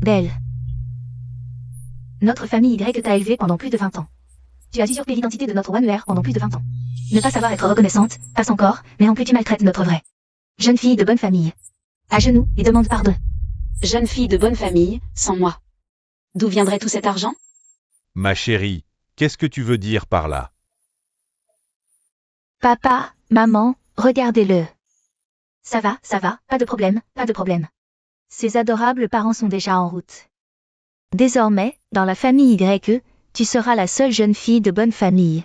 Belle. Notre famille Y t'a élevé pendant plus de 20 ans. Tu as usurpé l'identité de notre roi Muer pendant plus de 20 ans. Ne pas savoir être reconnaissante, passe encore, mais en plus tu maltraites notre vraie jeune fille de bonne famille. À genoux et demande pardon. Jeune fille de bonne famille, sans moi. D'où viendrait tout cet argent? Ma chérie, qu'est-ce que tu veux dire par là? Papa, maman, regardez-le. Ça va, pas de problème, pas de problème. Ces adorables parents sont déjà en route. Désormais, dans la famille YE, tu seras la seule jeune fille de bonne famille.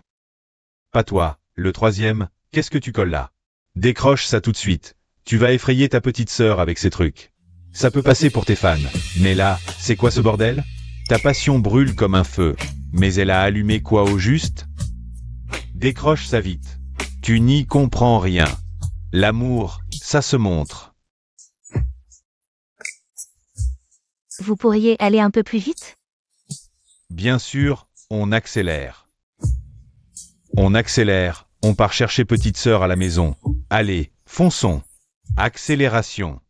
Pas toi, le troisième, qu'est-ce que tu colles là? Décroche ça tout de suite. Tu vas effrayer ta petite sœur avec ces trucs. Ça peut passer pour tes fans, mais là, c'est quoi ce bordel? Ta passion brûle comme un feu, mais elle a allumé quoi au juste? Décroche ça vite. Tu n'y comprends rien. L'amour, ça se montre. Vous pourriez aller un peu plus vite? Bien sûr, on accélère. On accélère, on part chercher petite sœur à la maison. Allez, fonçons. Accélération.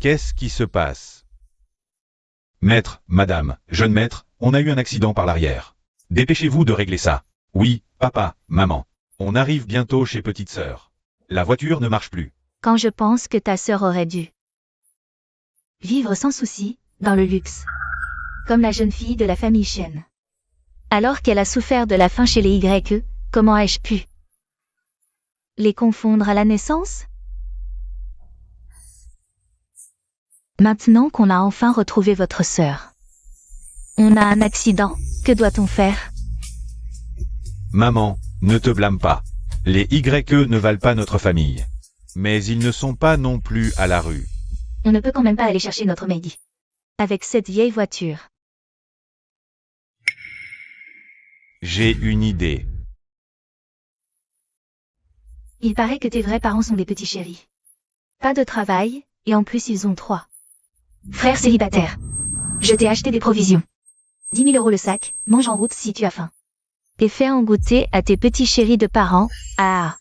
Qu'est-ce qui se passe? Maître, madame, jeune maître, on a eu un accident par l'arrière. Dépêchez-vous de régler ça. Oui, papa, maman. On arrive bientôt chez petite sœur. La voiture ne marche plus. Quand je pense que ta sœur aurait dû vivre sans souci, dans le luxe. Comme la jeune fille de la famille Shen. Alors qu'elle a souffert de la faim chez les YE, comment ai-je pu les confondre à la naissance? Maintenant qu'on a enfin retrouvé votre sœur. On a un accident, que doit-on faire? Maman, ne te blâme pas. Les YE ne valent pas notre famille. Mais ils ne sont pas non plus à la rue. On ne peut quand même pas aller chercher notre Meidi. Avec cette vieille voiture. J'ai une idée. Il paraît que tes vrais parents sont des petits chéris. Pas de travail, et en plus ils ont 3 frères célibataires. Je t'ai acheté des provisions. 10 000 € le sac, mange en route si tu as faim. Et fais en goûter à tes petits chéris de parents. Ah.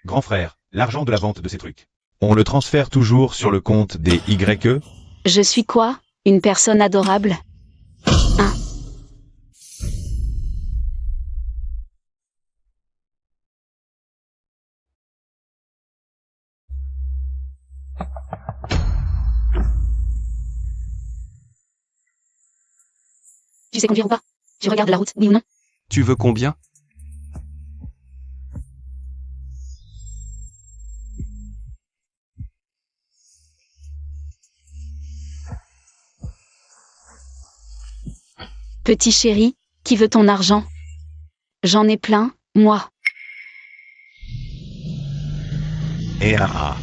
Grand frère, l'argent de la vente de ces trucs. On le transfère toujours sur le compte des YE? Je suis quoi? Une personne adorable? Hein? Tu sais conduire ou pas? Tu regardes la route, oui ou non? Tu veux combien? Petit chéri, qui veut ton argent? J'en ai plein, moi. Et ah.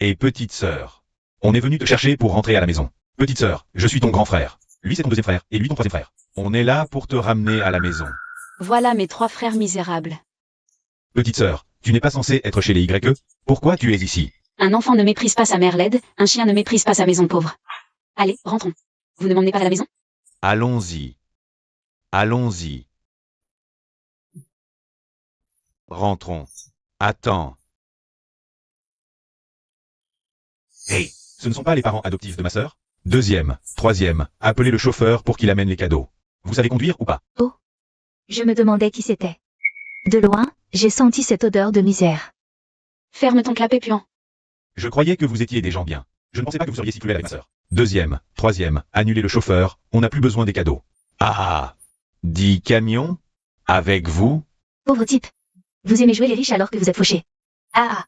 Et petite sœur. On est venu te chercher pour rentrer à la maison. Petite sœur, je suis ton grand frère. Lui c'est ton deuxième frère, et lui ton troisième frère. On est là pour te ramener à la maison. Voilà mes 3 frères misérables. Petite sœur, tu n'es pas censée être chez les YE? Pourquoi tu es ici? Un enfant ne méprise pas sa mère laide, un chien ne méprise pas sa maison pauvre. Allez, rentrons. Vous ne m'emmenez pas à la maison? Allons-y. Allons-y. Rentrons. Attends. Hey, ce ne sont pas les parents adoptifs de ma sœur? Deuxième, troisième, appelez le chauffeur pour qu'il amène les cadeaux. Vous savez conduire ou pas? Oh. Je me demandais qui c'était. De loin, j'ai senti cette odeur de misère. Ferme ton clapet puant. Je croyais que vous étiez des gens bien. Je ne pensais pas que vous seriez si cruel avec ma sœur. Deuxième, troisième, annulez le chauffeur, on n'a plus besoin des cadeaux. Ah. Dit camion? Avec vous? Pauvre type. Vous aimez jouer les riches alors que vous êtes fauché. Ah.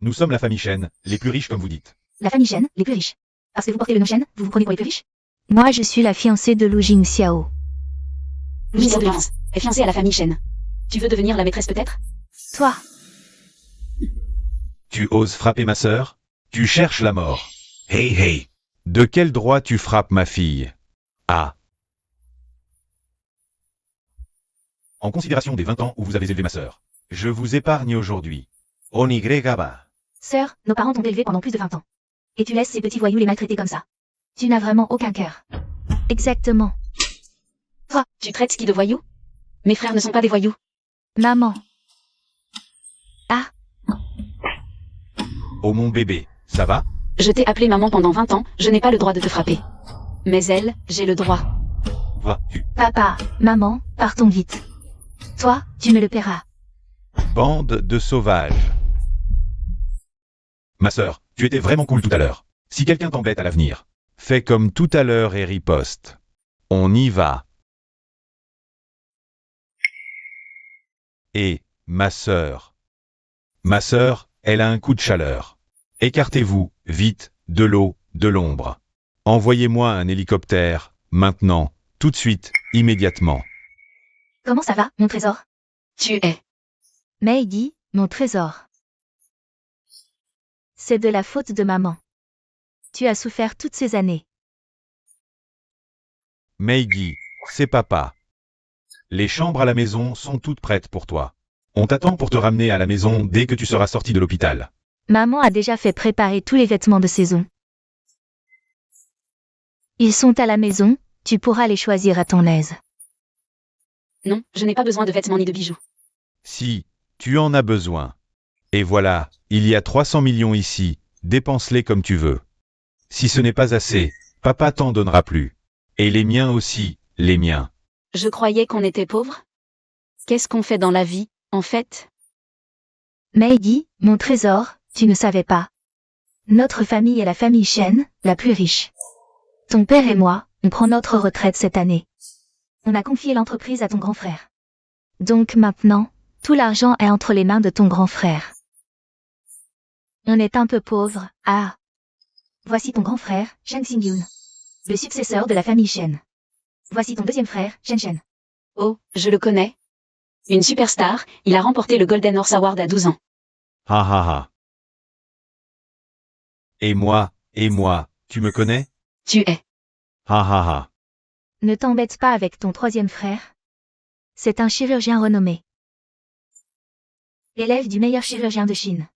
Nous sommes la famille Shen, les plus riches comme vous dites. La famille Shen, les plus riches. Parce que vous portez le nom Shen, vous vous prenez pour les plus riches? Moi je suis la fiancée de Lu Jingxiao. Louis Violence est fiancée à la famille Shen. Tu veux devenir la maîtresse peut-être? Toi. Tu oses frapper ma sœur? Tu cherches la mort. Hey hey. De quel droit tu frappes ma fille? Ah. En considération des 20 ans où vous avez élevé ma sœur, Je vous épargne aujourd'hui. Onigrégaba. Sœur, nos parents t'ont élevé pendant plus de 20 ans. Et tu laisses ces petits voyous les maltraiter comme ça. Tu n'as vraiment aucun cœur. Exactement. Toi, tu traites qui de voyous? Mes frères ne sont pas des voyous. Maman. Ah, Oh mon bébé, ça va? Je t'ai appelé maman pendant 20 ans, je n'ai pas le droit de te frapper. Mais elle, j'ai le droit. Vas-tu? papa, maman, partons vite. Toi, tu me le paieras. Bande de sauvages. Ma sœur, tu étais vraiment cool tout à l'heure. Si quelqu'un t'embête à l'avenir, fais comme tout à l'heure et riposte. On y va. Et, ma sœur. Ma sœur, elle a un coup de chaleur. Écartez-vous, vite, de l'eau, de l'ombre. Envoyez-moi un hélicoptère, maintenant, tout de suite, immédiatement. Comment ça va, mon trésor? Tu es. Maggie, mon trésor. C'est de la faute de maman. Tu as souffert toutes ces années. Maggie, c'est papa. Les chambres à la maison sont toutes prêtes pour toi. On t'attend pour te ramener à la maison dès que tu seras sorti de l'hôpital. Maman a déjà fait préparer tous les vêtements de saison. Ils sont à la maison, tu pourras les choisir à ton aise. Non, je n'ai pas besoin de vêtements ni de bijoux. Si, tu en as besoin. Et voilà, il y a 300 millions ici, dépense-les comme tu veux. Si ce n'est pas assez, papa t'en donnera plus. Et les miens aussi, les miens. Je croyais qu'on était pauvres. Qu'est-ce qu'on fait dans la vie, en fait? Maggie, mon trésor, tu ne savais pas. Notre famille est la famille Shen, la plus riche. Ton père et moi, on prend notre retraite cette année. On a confié l'entreprise à ton grand frère. Donc maintenant, tout l'argent est entre les mains de ton grand frère. On est un peu pauvre, ah. Voici ton grand frère, Shen Xingyun, le successeur de la famille Shen. Voici ton deuxième frère, Shen Shen. Oh, je le connais. Une superstar, il a remporté le Golden Horse Award à 12 ans. Ha ha ha. Et moi, tu me connais? Tu es. Ha ha ha. Ne t'embête pas avec ton troisième frère. C'est un chirurgien renommé. Élève du meilleur chirurgien de Chine.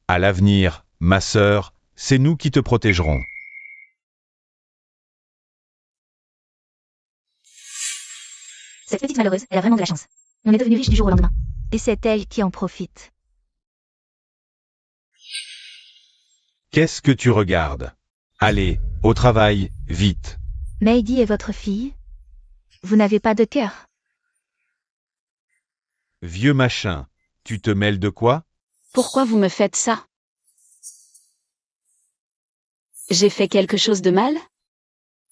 À l'avenir, ma sœur, c'est nous qui te protégerons. Cette petite malheureuse, elle a vraiment de la chance. On est devenu riche du jour au lendemain. Et c'est elle qui en profite. Qu'est-ce que tu regardes? Allez, au travail, vite. Maggie est votre fille? Vous n'avez pas de cœur? Vieux machin, tu te mêles de quoi? Pourquoi vous me faites ça? J'ai fait quelque chose de mal?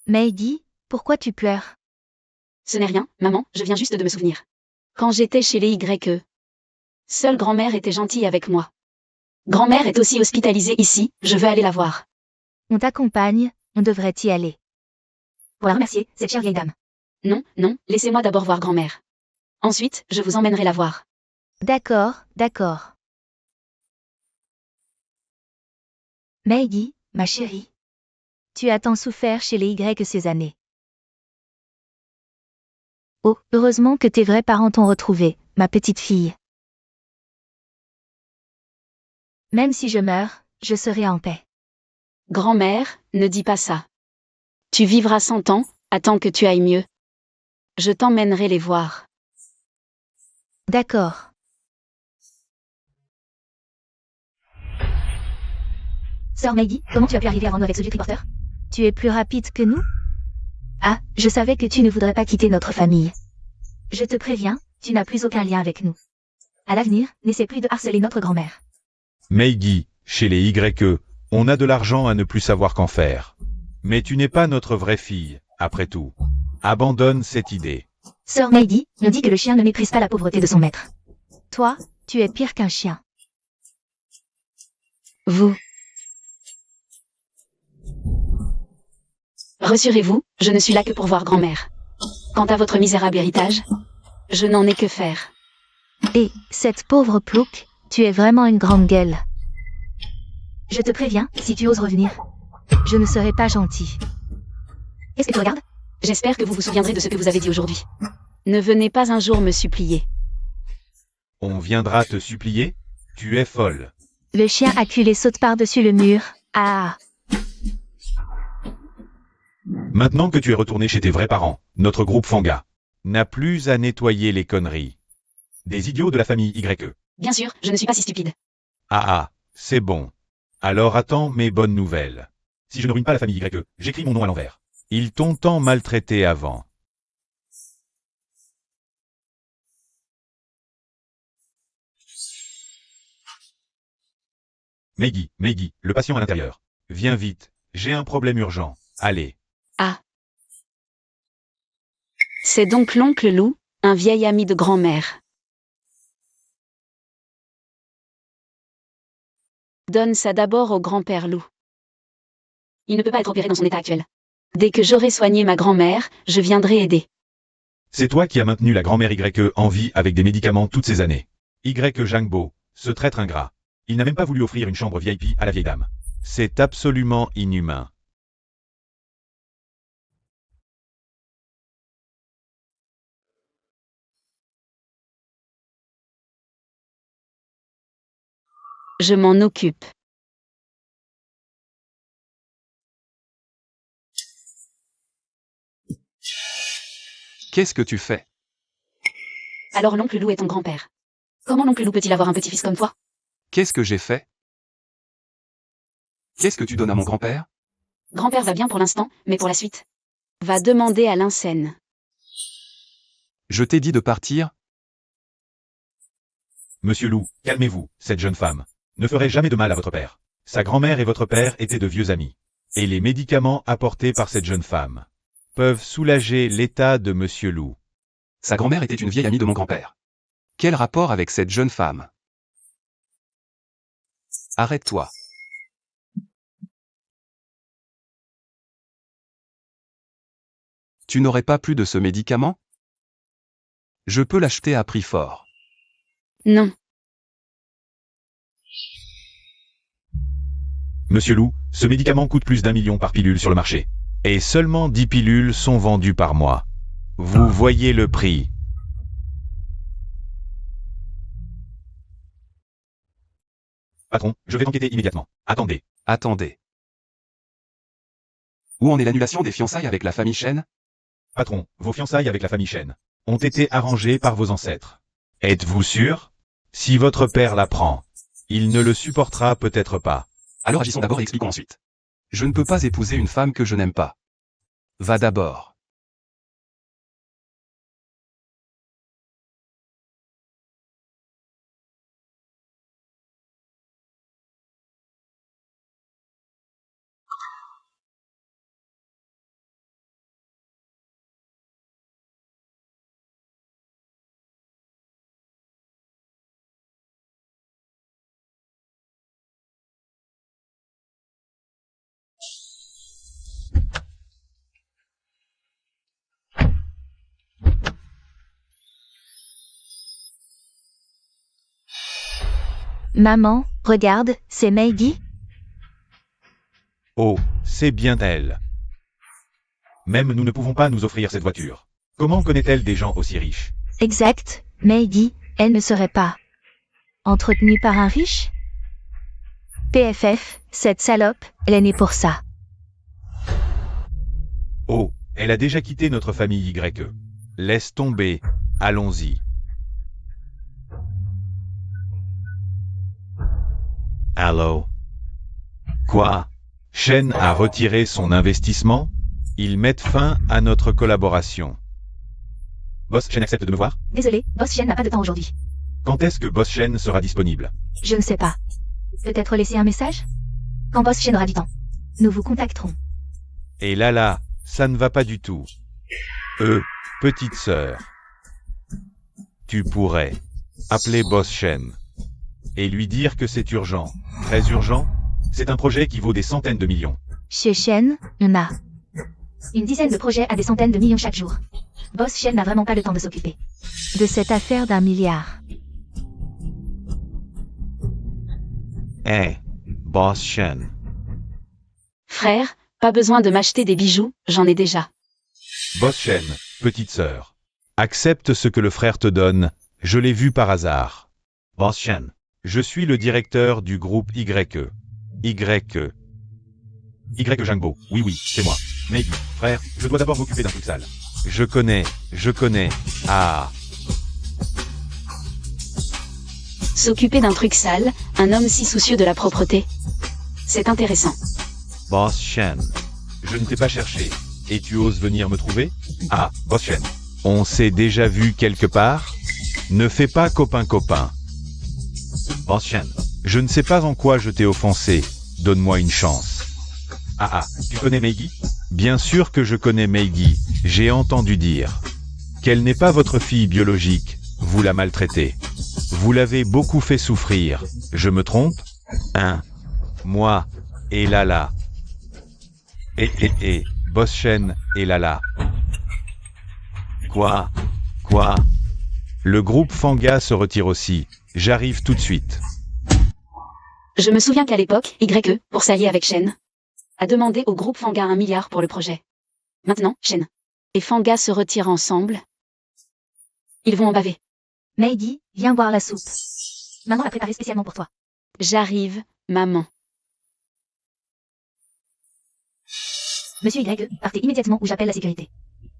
Maggie, pourquoi tu pleures? Ce n'est rien, maman, je viens juste de me souvenir. Quand j'étais chez les YE, seule grand-mère était gentille avec moi. Grand-mère est aussi hospitalisée ici, je veux aller la voir. On t'accompagne, on devrait y aller. Pour la remercier, cette chère vieille dame. Non, non, laissez-moi d'abord voir grand-mère. Ensuite, je vous emmènerai la voir. D'accord, d'accord. Maggie, ma chérie. Tu as tant souffert chez les Y ces années. Oh, heureusement que tes vrais parents t'ont retrouvée, ma petite fille. Même si je meurs, je serai en paix. Grand-mère, ne dis pas ça. Tu vivras 100 ans, attends que tu ailles mieux. Je t'emmènerai les voir. D'accord. Sœur Maggie, comment tu as pu arriver avant nous avec ce vieux triporteur? Tu es plus rapide que nous? Ah, je savais que tu ne voudrais pas quitter notre famille. Je te préviens, tu n'as plus aucun lien avec nous. À l'avenir, n'essaie plus de harceler notre grand-mère. Maggie, chez les YE, on a de l'argent à ne plus savoir qu'en faire. Mais tu n'es pas notre vraie fille, après tout. Abandonne cette idée. Sœur Maggie, on dit que le chien ne méprise pas la pauvreté de son maître. Toi, tu es pire qu'un chien. Vous. Rassurez-vous, je ne suis là que pour voir grand-mère. Quant à votre misérable héritage, je n'en ai que faire. Et, cette pauvre plouc, tu es vraiment une grande gueule. Je te préviens, si tu oses revenir, je ne serai pas gentil. Qu'est-ce que tu regardes? J'espère que vous vous souviendrez de ce que vous avez dit aujourd'hui. Ne venez pas un jour me supplier. On viendra te supplier? Tu es folle. Le chien acculé saute par-dessus le mur. Ah. Maintenant que tu es retourné chez tes vrais parents, notre groupe Fanga n'a plus à nettoyer les conneries des idiots de la famille YE. Bien sûr, je ne suis pas si stupide. Ah, c'est bon. Alors attends mes bonnes nouvelles. Si je ne ruine pas la famille YE, j'écris mon nom à l'envers. Ils t'ont tant maltraité avant. Maggie, le patient à l'intérieur. Viens vite, j'ai un problème urgent. Allez. Ah. C'est donc l'oncle Lou, un vieil ami de grand-mère. Donne ça d'abord au grand-père Lou. Il ne peut pas être opéré dans son état actuel. Dès que j'aurai soigné ma grand-mère, je viendrai aider. C'est toi qui as maintenu la grand-mère YE en vie avec des médicaments toutes ces années. YE Jangbo, ce traître ingrat. Il n'a même pas voulu offrir une chambre VIP à la vieille dame. C'est absolument inhumain. Je m'en occupe. Qu'est-ce que tu fais? Alors l'oncle Lou est ton grand-père. Comment l'oncle Lou peut-il avoir un petit-fils comme toi? Qu'est-ce que j'ai fait? Qu'est-ce que tu donnes à mon grand-père? Grand-père va bien pour l'instant, mais pour la suite. Va demander à Linsen. Je t'ai dit de partir? Monsieur Lou, calmez-vous, cette jeune femme ne ferait jamais de mal à votre père. Sa grand-mère et votre père étaient de vieux amis. Et les médicaments apportés par cette jeune femme peuvent soulager l'état de Monsieur Lou. Sa grand-mère était une vieille amie de mon grand-père. Quel rapport avec cette jeune femme? Arrête-toi. Tu n'aurais pas plus de ce médicament? Je peux l'acheter à prix fort. Non. Monsieur Lou, ce médicament coûte plus d'1 million par pilule sur le marché. Et seulement 10 pilules sont vendues par mois. Vous voyez le prix. Patron, je vais enquêter immédiatement. Attendez. Attendez. Où en est l'annulation des fiançailles avec la famille Chen? Patron, vos fiançailles avec la famille Chen ont été arrangées par vos ancêtres. Êtes-vous sûr? Si votre père l'apprend, il ne le supportera peut-être pas. Alors agissons d'abord et expliquons ensuite. Je ne peux pas épouser une femme que je n'aime pas. Va d'abord. Maman, regarde, c'est Maggie. Oh, c'est bien elle. Même nous ne pouvons pas nous offrir cette voiture. Comment connaît-elle des gens aussi riches? Exact, Maggie, elle ne serait pas entretenue par un riche? PFF, cette salope, elle est née pour ça. Oh, elle a déjà quitté notre famille YE. Laisse tomber, allons-y. Allô? Quoi? Shen a retiré son investissement? Ils mettent fin à notre collaboration. Boss Shen accepte de me voir? Désolé, Boss Shen n'a pas de temps aujourd'hui. Quand est-ce que Boss Shen sera disponible? Je ne sais pas. Peut-être laisser un message? Quand Boss Shen aura du temps, nous vous contacterons. Et là, ça ne va pas du tout. Petite sœur. Tu pourrais appeler Boss Shen et lui dire que c'est urgent, très urgent. C'est un projet qui vaut des centaines de millions. Chez Shen, on a une dizaine de projets à des centaines de millions chaque jour. Boss Shen n'a vraiment pas le temps de s'occuper de cette affaire d'1 milliard. Boss Shen. Frère, pas besoin de m'acheter des bijoux, j'en ai déjà. Boss Shen, petite sœur. Accepte ce que le frère te donne, je l'ai vu par hasard. Boss Shen. Je suis le directeur du groupe YE. YE. YE Jingbo. Oui, oui, c'est moi. Maggie, frère, je dois d'abord m'occuper d'un truc sale. Je connais. Ah. S'occuper d'un truc sale, un homme si soucieux de la propreté. C'est intéressant. Boss Shen. Je ne t'ai pas cherché. Et tu oses venir me trouver? Ah, Boss Shen. On s'est déjà vu quelque part? Ne fais pas copain. Boss Shen. Je ne sais pas en quoi je t'ai offensé. Donne-moi une chance. Ah, tu connais Maggie? Bien sûr que je connais Maggie. J'ai entendu dire qu'elle n'est pas votre fille biologique. Vous la maltraitez. Vous l'avez beaucoup fait souffrir. Je me trompe? Moi, et Lala. Boss Shen et Lala. Quoi? Le groupe Fanga se retire aussi. J'arrive tout de suite. Je me souviens qu'à l'époque, YE, pour s'allier avec Shen, a demandé au groupe Fanga 1 milliard pour le projet. Maintenant, Shen et Fanga se retirent ensemble. Ils vont en baver. Maggie, viens boire la soupe. Maman l'a préparée spécialement pour toi. J'arrive, maman. Monsieur YE, partez immédiatement ou j'appelle la sécurité.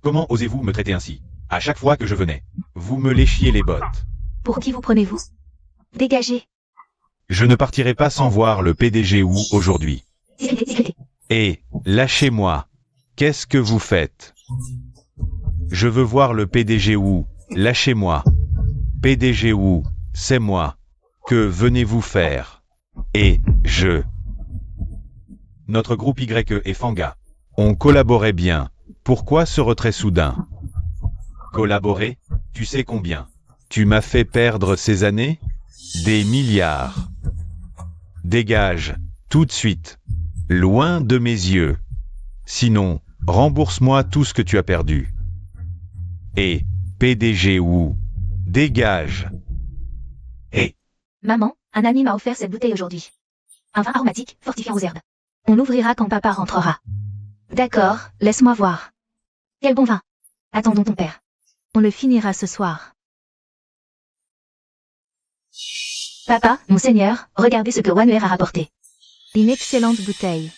Comment osez-vous me traiter ainsi? À chaque fois que je venais, vous me léchiez les bottes. Pour qui vous prenez-vous? Dégagez. Je ne partirai pas sans voir le PDG Wu aujourd'hui. Sécurité. Et, lâchez-moi. Qu'est-ce que vous faites? Je veux voir le PDG Wu. Lâchez-moi. PDG Wu, c'est moi. Que venez-vous faire? Et, Notre groupe YE et Fanga. On collaborait bien. Pourquoi ce retrait soudain? Collaborer? Tu sais combien? Tu m'as fait perdre ces années? Des milliards. Dégage, tout de suite. Loin de mes yeux. Sinon, rembourse-moi tout ce que tu as perdu. Et, PDG Wu, dégage. Et, Maman, un ami m'a offert cette bouteille aujourd'hui. Un vin aromatique, fortifiant aux herbes. On l'ouvrira quand papa rentrera. D'accord, laisse-moi voir. Quel bon vin. Attendons ton père. On le finira ce soir. Papa, monseigneur, regardez ce que Wanner a rapporté. Une excellente bouteille.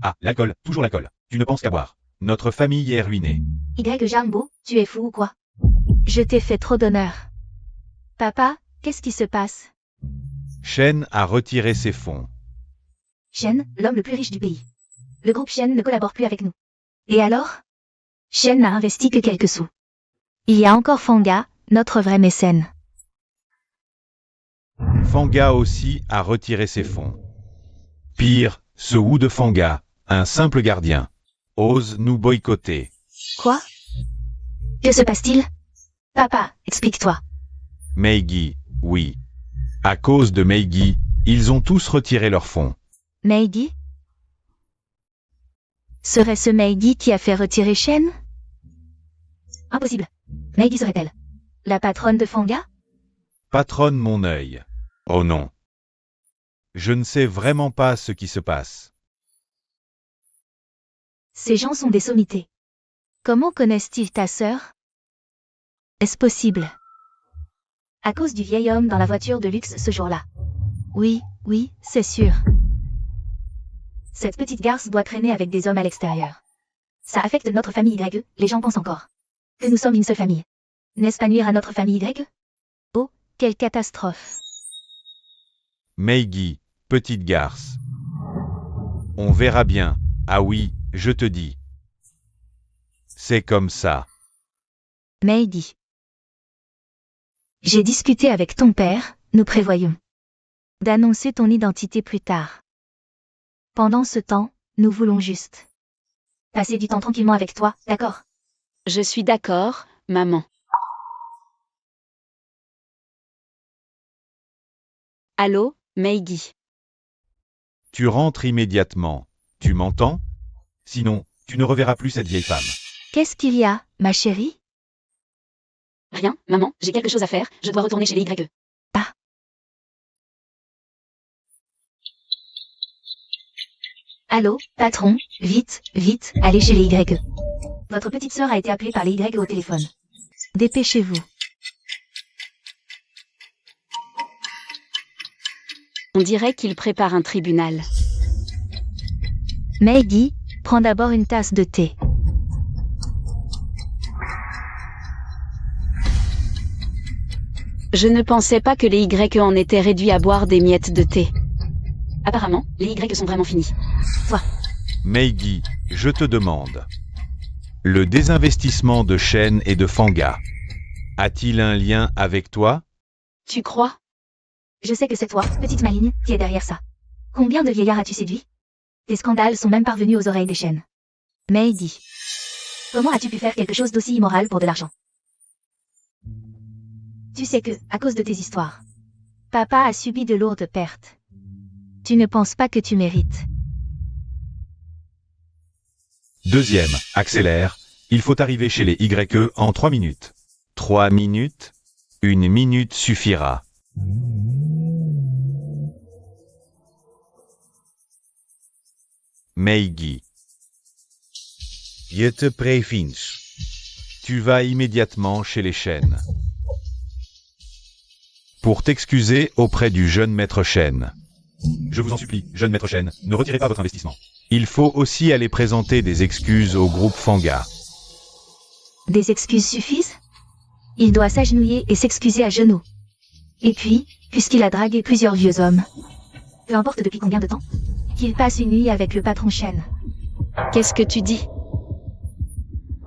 ah, l'alcool, toujours l'alcool. Tu ne penses qu'à boire. Notre famille est ruinée. Y Jambo, tu es fou ou quoi? Je t'ai fait trop d'honneur. Papa, qu'est-ce qui se passe? Shen a retiré ses fonds. Shen, l'homme le plus riche du pays. Le groupe Shen ne collabore plus avec nous. Et alors? Shen n'a investi que quelques sous. Il y a encore Fanga, notre vrai mécène. Fanga aussi a retiré ses fonds. Pire, ce Wu de Fanga, un simple gardien, ose nous boycotter. Quoi? Que se passe-t-il? Papa, explique-toi. Meigi, oui. À cause de Meigi, ils ont tous retiré leurs fonds. Meigi? Serait-ce Meigi qui a fait retirer Shen? Impossible. Meigi serait-elle la patronne de Fanga? Patronne mon œil. Oh non. Je ne sais vraiment pas ce qui se passe. Ces gens sont des sommités. Comment connaissent-ils ta sœur? Est-ce possible? À cause du vieil homme dans la voiture de luxe ce jour-là. Oui, c'est sûr. Cette petite garce doit traîner avec des hommes à l'extérieur. Ça affecte notre famille YE, les gens pensent encore que nous sommes une seule famille. N'est-ce pas nuire à notre famille YE? Oh, quelle catastrophe. Meigi, petite garce. On verra bien. Ah oui, je te dis. C'est comme ça. Meigi. J'ai discuté avec ton père, nous prévoyons d'annoncer ton identité plus tard. Pendant ce temps, nous voulons juste passer du temps tranquillement avec toi, d'accord? Je suis d'accord, maman. Allô, Meigi. Tu rentres immédiatement. Tu m'entends? Sinon, tu ne reverras plus cette vieille femme. Qu'est-ce qu'il y a, ma chérie? Rien, maman, j'ai quelque chose à faire, je dois retourner chez les YE. Ah. Allô, patron, vite, allez chez les YE. Votre petite sœur a été appelée par les YE au téléphone. Dépêchez-vous. On dirait qu'il prépare un tribunal. Maggie, prends d'abord une tasse de thé. Je ne pensais pas que les Y en étaient réduits à boire des miettes de thé. Apparemment, les Y sont vraiment finis. Meigi, je te demande. Le désinvestissement de Shen et de Fanga a-t-il un lien avec toi? Tu crois? Je sais que c'est toi, petite maligne, qui est derrière ça. Combien de vieillards as-tu séduit? Tes scandales sont même parvenus aux oreilles des Shen. Maggie. Comment as-tu pu faire quelque chose d'aussi immoral pour de l'argent? Tu sais que, à cause de tes histoires, papa a subi de lourdes pertes. Tu ne penses pas que tu mérites. Deuxième, accélère. Il faut arriver chez les YE en 3 minutes. 3 minutes? 1 minute suffira. Meigi. Je te préviens. Tu vas immédiatement chez les Shen. Pour t'excuser auprès du jeune maître Shen. Je vous en supplie, jeune maître Shen, ne retirez pas votre investissement. Il faut aussi aller présenter des excuses au groupe Fanga. Des excuses suffisent? Il doit s'agenouiller et s'excuser à genoux. Et puis, puisqu'il a dragué plusieurs vieux hommes, peu importe depuis combien de temps, qu'il passe une nuit avec le patron Shen. Qu'est-ce que tu dis?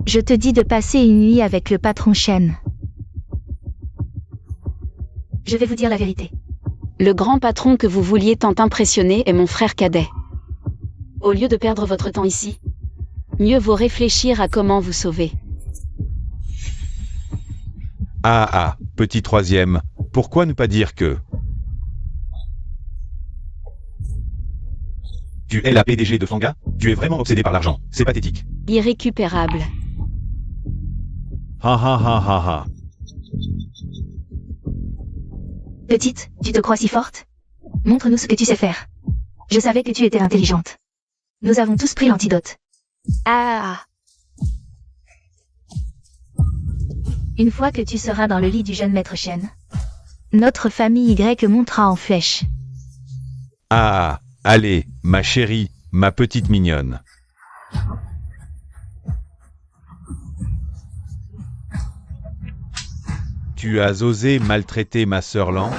Je te dis de passer une nuit avec le patron Shen. Je vais vous dire la vérité. Le grand patron que vous vouliez tant impressionner est mon frère cadet. Au lieu de perdre votre temps ici, mieux vaut réfléchir à comment vous sauver. Ah, petit troisième, pourquoi ne pas dire que... Tu es la PDG de Fanga? Tu es vraiment obsédé par l'argent, c'est pathétique. Irrécupérable. Ha ha ha ha ha. Petite, tu te crois si forte? Montre-nous ce que tu sais faire. Je savais que tu étais intelligente. Nous avons tous pris l'antidote. Ah. Une fois que tu seras dans le lit du jeune maître Shen, notre famille Y montera en flèche. Ah, allez, ma chérie, ma petite mignonne. Tu as osé maltraiter ma sœur Lan?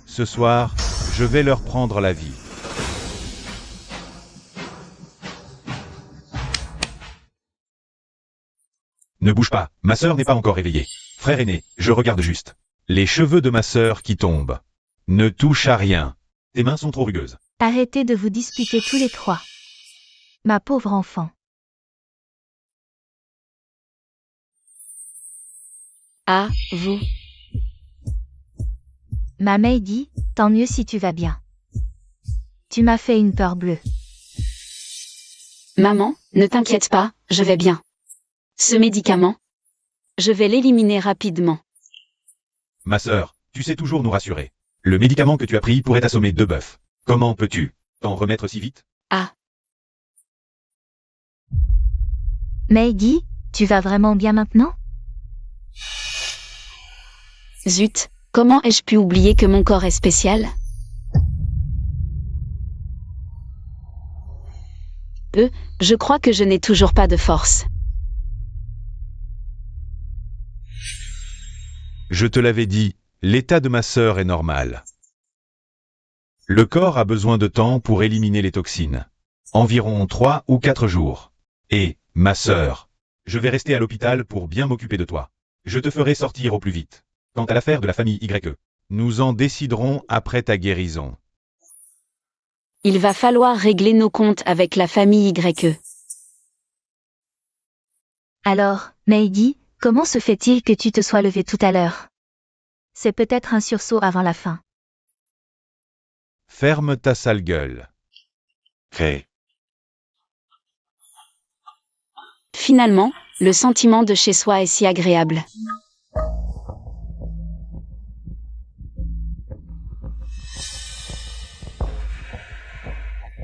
Ce soir, je vais leur prendre la vie. Ne bouge pas, ma sœur n'est pas encore réveillée. Frère aîné, je regarde juste. Les cheveux de ma sœur qui tombent. Ne touche à rien. Tes mains sont trop rugueuses. Arrêtez de vous disputer tous les trois. Ma pauvre enfant. Ah, vous. Ma Maggie, tant mieux si tu vas bien. Tu m'as fait une peur bleue. Maman, ne t'inquiète pas, je vais bien. Ce médicament, je vais l'éliminer rapidement. Ma sœur, tu sais toujours nous rassurer. Le médicament que tu as pris pourrait assommer 2 bœufs. Comment peux-tu t'en remettre si vite? Ah, Maggie, tu vas vraiment bien maintenant? zut, comment ai-je pu oublier que mon corps est spécial? Je crois que je n'ai toujours pas de force. Je te l'avais dit, l'état de ma sœur est normal. Le corps a besoin de temps pour éliminer les toxines. Environ 3 ou 4 jours. Et, ma sœur, je vais rester à l'hôpital pour bien m'occuper de toi. Je te ferai sortir au plus vite. Quant à l'affaire de la famille YE, nous en déciderons après ta guérison. Il va falloir régler nos comptes avec la famille YE. Alors, Maggie, comment se fait-il que tu te sois levée tout à l'heure? C'est peut-être un sursaut avant la fin. Ferme ta sale gueule. Cré. Finalement, le sentiment de chez soi est si agréable.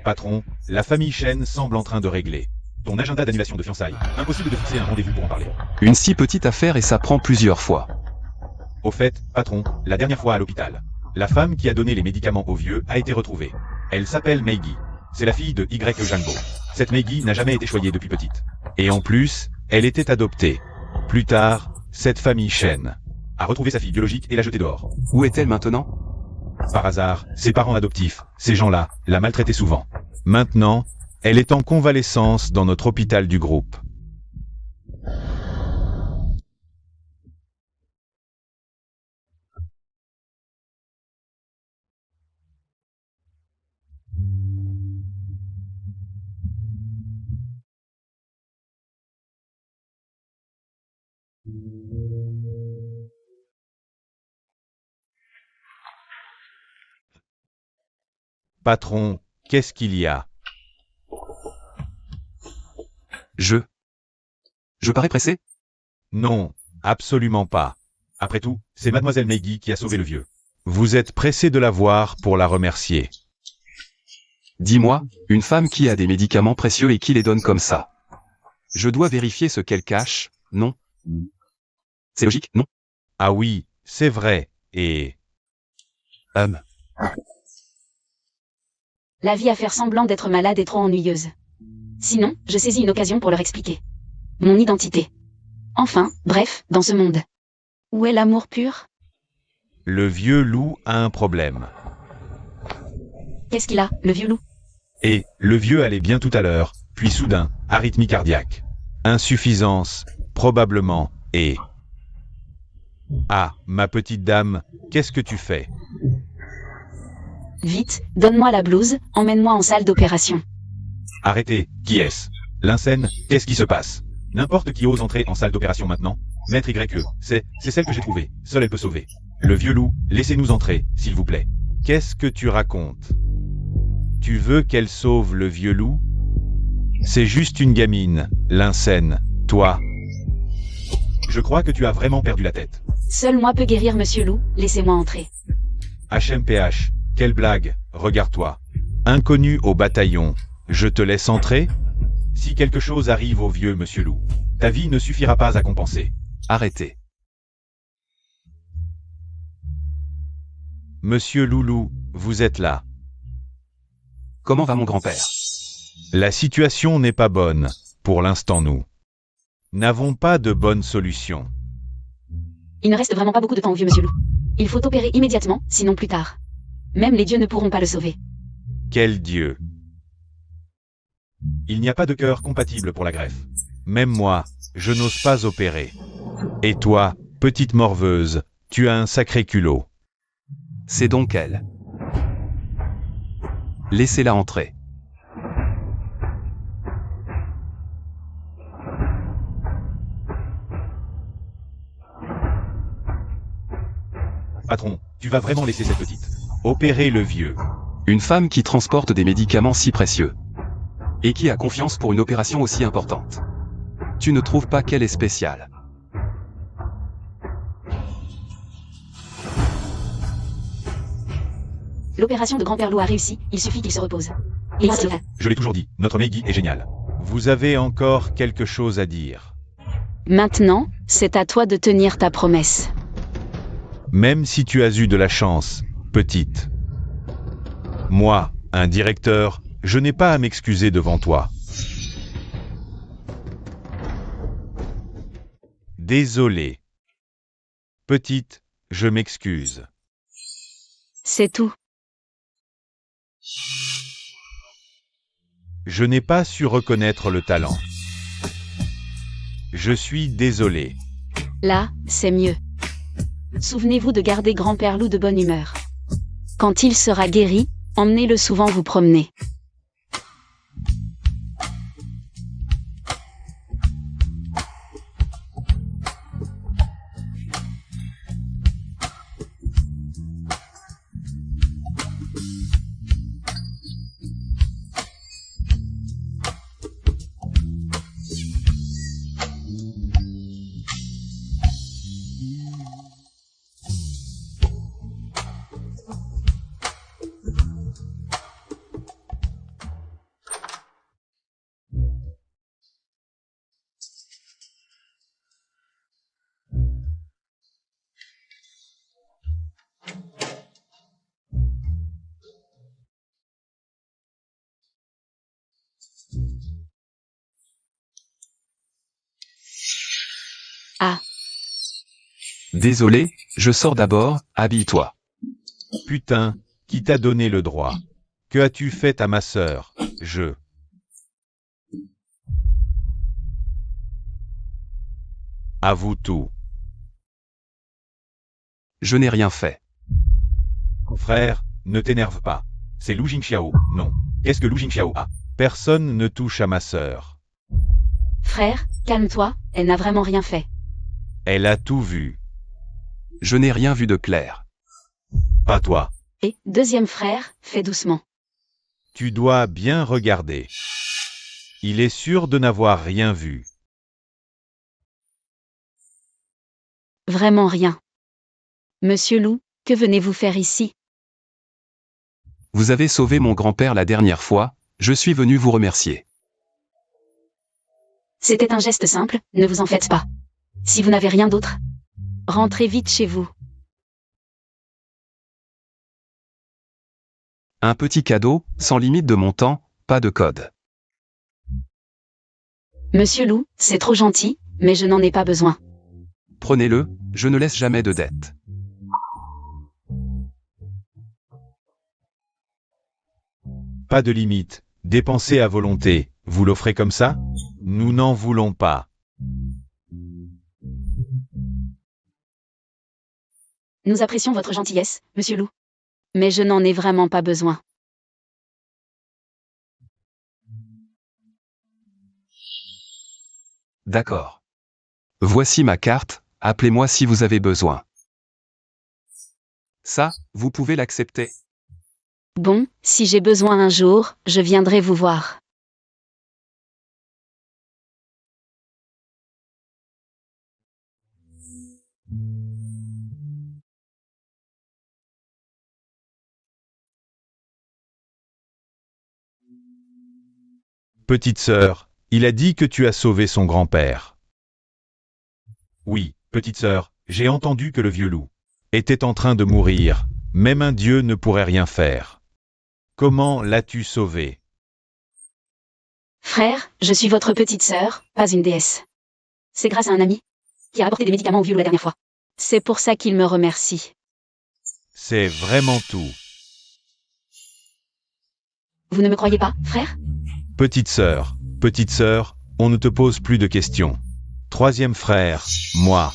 Patron, la famille Chen semble en train de régler ton agenda d'annulation de fiançailles. Impossible de fixer un rendez-vous pour en parler. Une si petite affaire et ça prend plusieurs fois. Au fait, patron, la dernière fois à l'hôpital, la femme qui a donné les médicaments au vieux a été retrouvée. Elle s'appelle Meigui. C'est la fille de Y. Jangbo. Cette Meigui n'a jamais été choyée depuis petite. Et en plus, elle était adoptée. Plus tard, cette famille Chen a retrouvé sa fille biologique et l'a jetée dehors. Où est-elle maintenant? Par hasard, ses parents adoptifs, ces gens-là, la maltraitaient souvent. Maintenant, elle est en convalescence dans notre hôpital du groupe. Patron, qu'est-ce qu'il y a? Je parais pressé? Non, absolument pas. Après tout, c'est mademoiselle Meigui qui a sauvé le vieux. Vous êtes pressé de la voir pour la remercier. Dis-moi, une femme qui a des médicaments précieux et qui les donne comme ça. Je dois vérifier ce qu'elle cache, non? C'est logique, non? Ah oui, c'est vrai, et... La vie à faire semblant d'être malade est trop ennuyeuse. Sinon, je saisis une occasion pour leur expliquer mon identité. Enfin, bref, dans ce monde. Où est l'amour pur? Le vieux loup a un problème. Qu'est-ce qu'il a, le vieux loup? Et, le vieux allait bien tout à l'heure, puis soudain, arythmie cardiaque. Insuffisance, probablement, et... Ah, ma petite dame, qu'est-ce que tu fais? Vite, donne-moi la blouse, emmène-moi en salle d'opération. Arrêtez, qui est-ce? Linsen, qu'est-ce qui se passe? N'importe qui ose entrer en salle d'opération maintenant. Maître YE, c'est celle que j'ai trouvée, seule elle peut sauver. Le vieux loup, laissez-nous entrer, s'il vous plaît. Qu'est-ce que tu racontes? Tu veux qu'elle sauve le vieux loup? C'est juste une gamine, Linsen, toi. Je crois que tu as vraiment perdu la tête. Seul moi peux guérir Monsieur Loup, laissez-moi entrer. HMPH, quelle blague, regarde-toi. Inconnu au bataillon, je te laisse entrer? Si quelque chose arrive au vieux Monsieur Loup, ta vie ne suffira pas à compenser. Arrêtez. Monsieur Loulou, vous êtes là. Comment va mon grand-père? La situation n'est pas bonne, pour l'instant nous n'avons pas de bonne solution. Il ne reste vraiment pas beaucoup de temps au vieux Monsieur Loup. Il faut opérer immédiatement, sinon plus tard. Même les dieux ne pourront pas le sauver. Quel dieu? Il n'y a pas de cœur compatible pour la greffe. Même moi, je n'ose pas opérer. Et toi, petite morveuse, tu as un sacré culot. C'est donc elle. Laissez-la entrer. Patron, tu vas vraiment laisser cette petite opérer le vieux? Une femme qui transporte des médicaments si précieux. Et qui a confiance pour une opération aussi importante. Tu ne trouves pas qu'elle est spéciale? L'opération de Grand-Père Loup a réussi, il suffit qu'il se repose. Et Je l'ai toujours dit, notre Meigui est génial. Vous avez encore quelque chose à dire? Maintenant, c'est à toi de tenir ta promesse. Même si tu as eu de la chance, petite. Moi, un directeur, je n'ai pas à m'excuser devant toi. Désolé. Petite, je m'excuse. C'est tout. Je n'ai pas su reconnaître le talent. Je suis désolé. Là, c'est mieux. Souvenez-vous de garder Grand-Père Loup de bonne humeur. Quand il sera guéri, emmenez-le souvent vous promener. Désolé, je sors d'abord, habille-toi. Putain, qui t'a donné le droit? Que as-tu fait à ma sœur? Avoue tout. Je n'ai rien fait. Frère, ne t'énerve pas. C'est Lu Jingxiao, non. Qu'est-ce que Lu Jingxiao a? Personne ne touche à ma sœur. Frère, calme-toi, elle n'a vraiment rien fait. Elle a tout vu. Je n'ai rien vu de clair. Pas toi. Et, deuxième frère, fais doucement. Tu dois bien regarder. Il est sûr de n'avoir rien vu. Vraiment rien. Monsieur Lou, que venez-vous faire ici? Vous avez sauvé mon grand-père la dernière fois, je suis venu vous remercier. C'était un geste simple, ne vous en faites pas. Si vous n'avez rien d'autre, rentrez vite chez vous. Un petit cadeau, sans limite de montant, pas de code. Monsieur Lou, c'est trop gentil, mais je n'en ai pas besoin. Prenez-le, je ne laisse jamais de dette. Pas de limite. Dépensez à volonté. Vous l'offrez comme ça? Nous n'en voulons pas. Nous apprécions votre gentillesse, monsieur Lou. Mais je n'en ai vraiment pas besoin. D'accord. Voici ma carte, appelez-moi si vous avez besoin. Ça, vous pouvez l'accepter. Bon, si j'ai besoin un jour, je viendrai vous voir. Petite sœur, il a dit que tu as sauvé son grand-père. Oui, petite sœur, j'ai entendu que le vieux loup était en train de mourir. Même un dieu ne pourrait rien faire. Comment l'as-tu sauvé? Frère, je suis votre petite sœur, pas une déesse. C'est grâce à un ami qui a apporté des médicaments au vieux loup la dernière fois. C'est pour ça qu'il me remercie. C'est vraiment tout. Vous ne me croyez pas, frère? Petite sœur, on ne te pose plus de questions. Troisième frère, moi.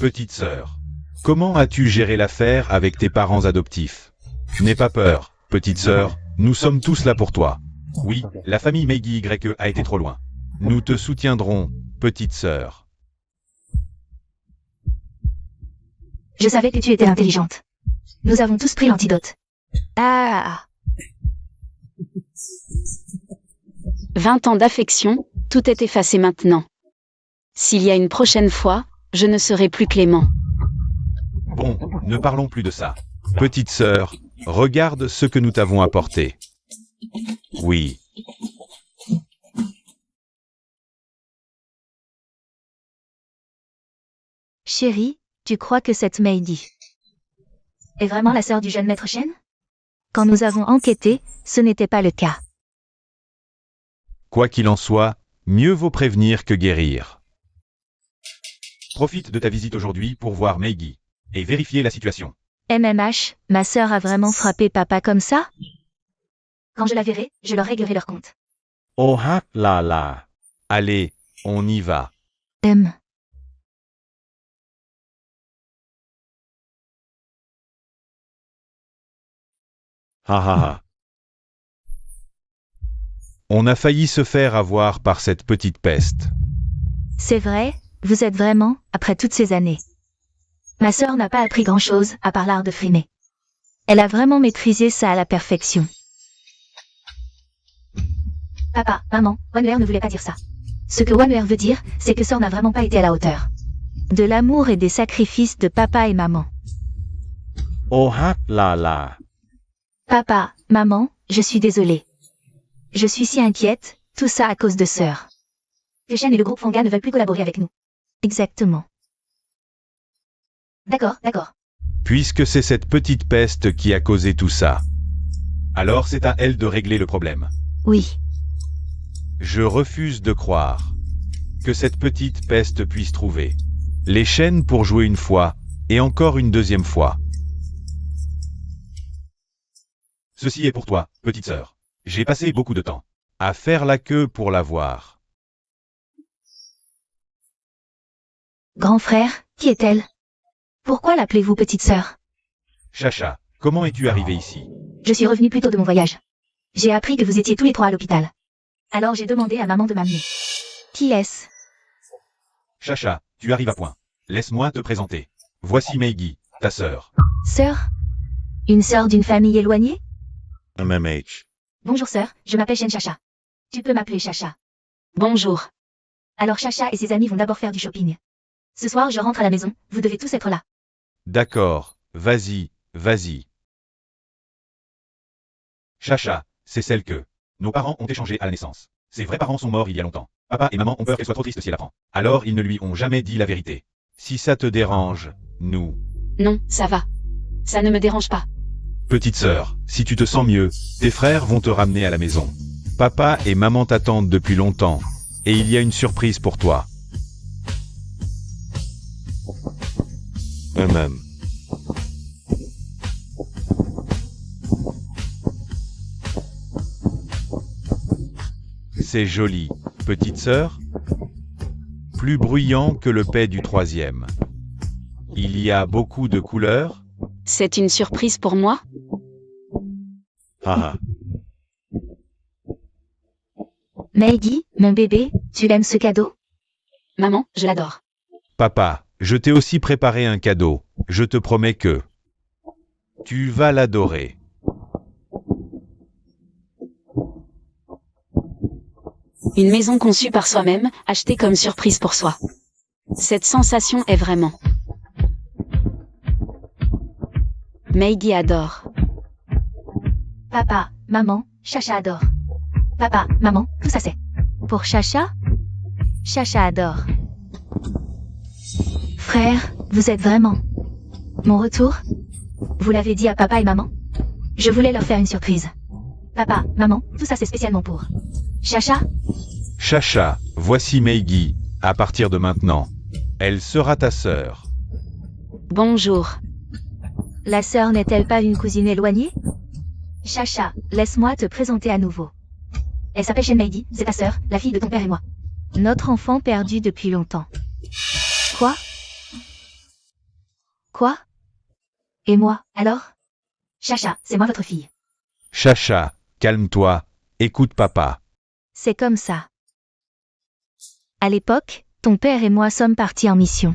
Petite sœur, comment as-tu géré l'affaire avec tes parents adoptifs? N'aie pas peur, petite sœur, nous sommes tous là pour toi. Oui, la famille Meiji YE a été trop loin. Nous te soutiendrons, petite sœur. Je savais que tu étais intelligente. Nous avons tous pris l'antidote. Ah. 20 ans d'affection, tout est effacé maintenant. S'il y a une prochaine fois, je ne serai plus clément. Bon, ne parlons plus de ça. Petite sœur, regarde ce que nous t'avons apporté. Oui. Chérie, tu crois que cette Meidi est vraiment la sœur du jeune maître Shen? Quand nous avons enquêté, ce n'était pas le cas. Quoi qu'il en soit, mieux vaut prévenir que guérir. Profite de ta visite aujourd'hui pour voir Meigi et vérifier la situation. MMH, ma sœur a vraiment frappé papa comme ça? Quand je la verrai, je leur réglerai leur compte. Oh ah là là. Allez, on y va. Ha ha ha. On a failli se faire avoir par cette petite peste. C'est vrai, vous êtes vraiment, après toutes ces années. Ma sœur n'a pas appris grand-chose, à part l'art de frimer. Elle a vraiment maîtrisé ça à la perfection. Papa, maman, Wanwer ne voulait pas dire ça. Ce que Wanwer veut dire, c'est que sœur n'a vraiment pas été à la hauteur. De l'amour et des sacrifices de papa et maman. Oh ah là là. Papa, maman, je suis désolée. Je suis si inquiète, tout ça à cause de sœur. Que Shen et le groupe Fanga ne veulent plus collaborer avec nous. Exactement. D'accord, d'accord. Puisque c'est cette petite peste qui a causé tout ça, alors c'est à elle de régler le problème. Oui. Je refuse de croire que cette petite peste puisse trouver les chaînes pour jouer une fois Et encore une deuxième fois. Ceci est pour toi, petite sœur. J'ai passé beaucoup de temps à faire la queue pour la voir. Grand frère, qui est-elle? Pourquoi l'appelez-vous petite sœur? Chacha, comment es-tu arrivé ici? Je suis revenue plus tôt de mon voyage. J'ai appris que vous étiez tous les trois à l'hôpital. Alors j'ai demandé à maman de m'amener. Qui est-ce? Chacha, tu arrives à point. Laisse-moi te présenter. Voici Meigi, ta sœur. Sœur? Une sœur d'une famille éloignée? MMH. Bonjour sœur, je m'appelle Shen Chacha. Tu peux m'appeler Chacha. Bonjour. Alors Chacha et ses amis vont d'abord faire du shopping. Ce soir je rentre à la maison, vous devez tous être là. D'accord, vas-y, vas-y. Chacha, c'est celle que nos parents ont échangée à la naissance. Ses vrais parents sont morts il y a longtemps. Papa et maman ont peur qu'elle soit trop triste si elle apprend. Alors ils ne lui ont jamais dit la vérité. Si ça te dérange, nous. Non, ça va. Ça ne me dérange pas. Petite sœur, si tu te sens mieux, tes frères vont te ramener à la maison. Papa et maman t'attendent depuis longtemps. Et il y a une surprise pour toi. Eux-mêmes. C'est joli, petite sœur. Plus bruyant que le paix du troisième. Il y a beaucoup de couleurs. C'est une surprise pour moi? Haha. Maggie, mon bébé, tu aimes ce cadeau? Maman, je l'adore. Papa, je t'ai aussi préparé un cadeau. Je te promets que tu vas l'adorer. Une maison conçue par soi-même, achetée comme surprise pour soi. Cette sensation est vraiment... Meigi adore. Papa, maman, Chacha adore. Papa, maman, tout ça c'est. Pour Chacha? Chacha adore. Frère, vous êtes vraiment... Mon retour? Vous l'avez dit à papa et maman? Je voulais leur faire une surprise. Papa, maman, tout ça c'est spécialement pour... Chacha? Chacha, voici Meigi. À partir de maintenant, elle sera ta sœur. Bonjour. La sœur n'est-elle pas une cousine éloignée? Chacha, laisse-moi te présenter à nouveau. Elle s'appelle Shen Meigi, c'est ta sœur, la fille de ton père et moi. Notre enfant perdu depuis longtemps. Quoi? Quoi? Et moi, alors? Chacha, c'est moi votre fille. Chacha, calme-toi, écoute papa. C'est comme ça. À l'époque, ton père et moi sommes partis en mission.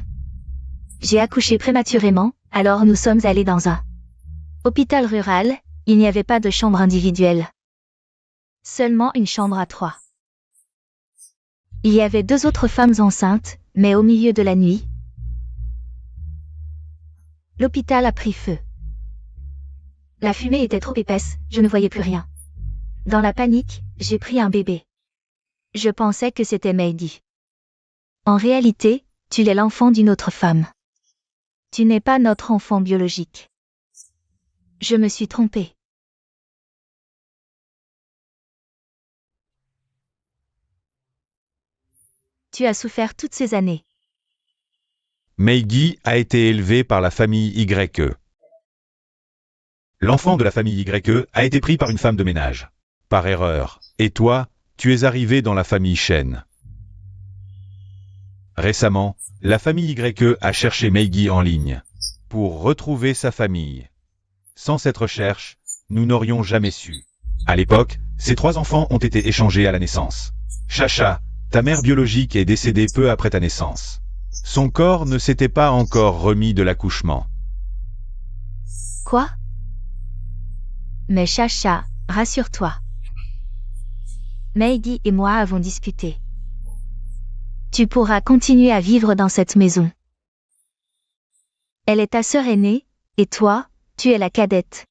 J'ai accouché prématurément, alors nous sommes allés dans un hôpital rural, il n'y avait pas de chambre individuelle. Seulement une chambre à 3. Il y avait 2 autres femmes enceintes, mais au milieu de la nuit, l'hôpital a pris feu. La fumée était trop épaisse, je ne voyais plus rien. Dans la panique, j'ai pris un bébé. Je pensais que c'était Meigi. En réalité, tu es l'enfant d'une autre femme. Tu n'es pas notre enfant biologique. Je me suis trompée. Tu as souffert toutes ces années. Meigi a été élevé par la famille YE. L'enfant de la famille YE a été pris par une femme de ménage. Par erreur. Et toi, tu es arrivé dans la famille Shen. Récemment, la famille YE a cherché Meigi en ligne pour retrouver sa famille. Sans cette recherche, nous n'aurions jamais su. À l'époque, ces 3 enfants ont été échangés à la naissance. Chacha, ta mère biologique est décédée peu après ta naissance. Son corps ne s'était pas encore remis de l'accouchement. Quoi? Mais Chacha, rassure-toi. Meigi et moi avons discuté. Tu pourras continuer à vivre dans cette maison. Elle est ta sœur aînée, et toi, tu es la cadette.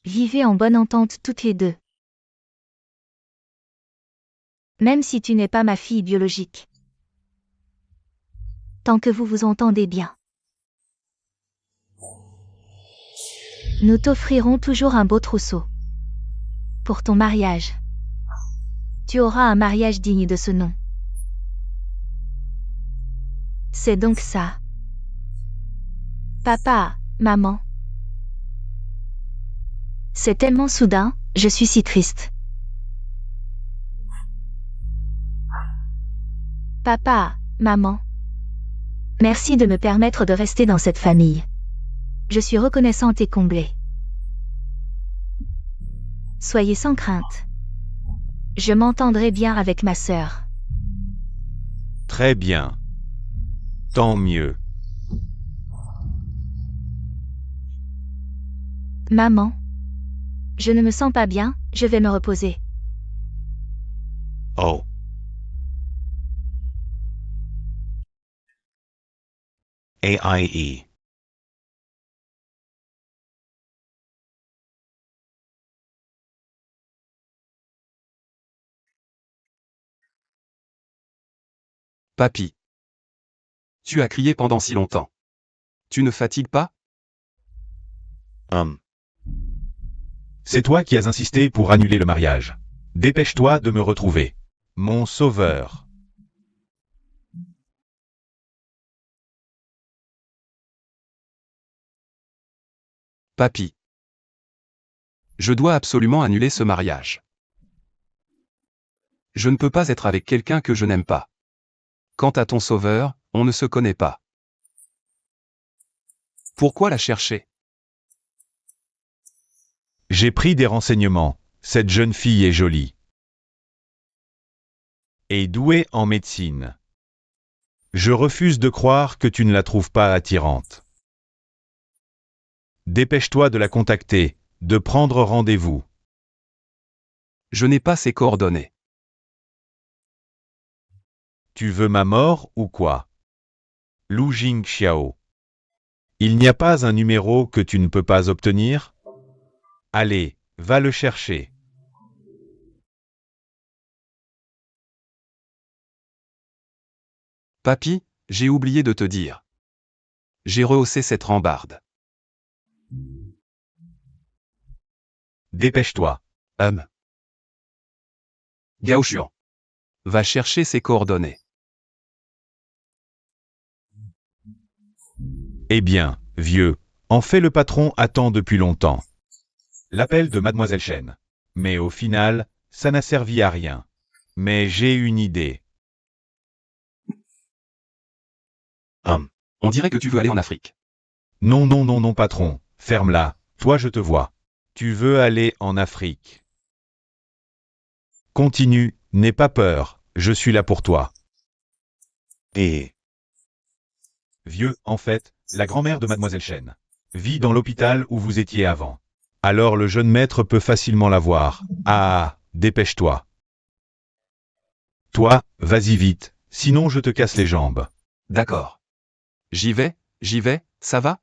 Vivez en bonne entente toutes les deux. Même si tu n'es pas ma fille biologique. Tant que vous vous entendez bien. Nous t'offrirons toujours un beau trousseau. Pour ton mariage. Tu auras un mariage digne de ce nom. C'est donc ça. Papa, maman. C'est tellement soudain, je suis si triste. Papa, maman. Merci de me permettre de rester dans cette famille. Je suis reconnaissante et comblée. Soyez sans crainte. Je m'entendrai bien avec ma sœur. Très bien. Tant mieux. Maman. Je ne me sens pas bien, je vais me reposer. Oh. AIE. Papy. Tu as crié pendant si longtemps. Tu ne fatigues pas? C'est toi qui as insisté pour annuler le mariage. Dépêche-toi de me retrouver. Mon sauveur. Papy. Je dois absolument annuler ce mariage. Je ne peux pas être avec quelqu'un que je n'aime pas. Quant à ton sauveur, on ne se connaît pas. Pourquoi la chercher? J'ai pris des renseignements. Cette jeune fille est jolie. Et douée en médecine. Je refuse de croire que tu ne la trouves pas attirante. Dépêche-toi de la contacter, de prendre rendez-vous. Je n'ai pas ses coordonnées. Tu veux ma mort ou quoi? Lu Jingxiao. Il n'y a pas un numéro que tu ne peux pas obtenir? Allez, va le chercher. Papy, j'ai oublié de te dire. J'ai rehaussé cette rambarde. Dépêche-toi. Gao Xuan. Va chercher ses coordonnées. Eh bien, vieux, en fait le patron attend depuis longtemps. L'appel de Mademoiselle Chen. Mais au final, ça n'a servi à rien. Mais j'ai une idée. On dirait que tu veux aller en Afrique. Non, non, non, non, patron. Ferme-la. Toi, je te vois. Tu veux aller en Afrique. Continue, n'aie pas peur. Je suis là pour toi. Et... Vieux, en fait, la grand-mère de Mademoiselle Chen vit dans l'hôpital où vous étiez avant. Alors le jeune maître peut facilement la voir. Ah, dépêche-toi. Toi, vas-y vite, sinon je te casse les jambes. D'accord. J'y vais, ça va?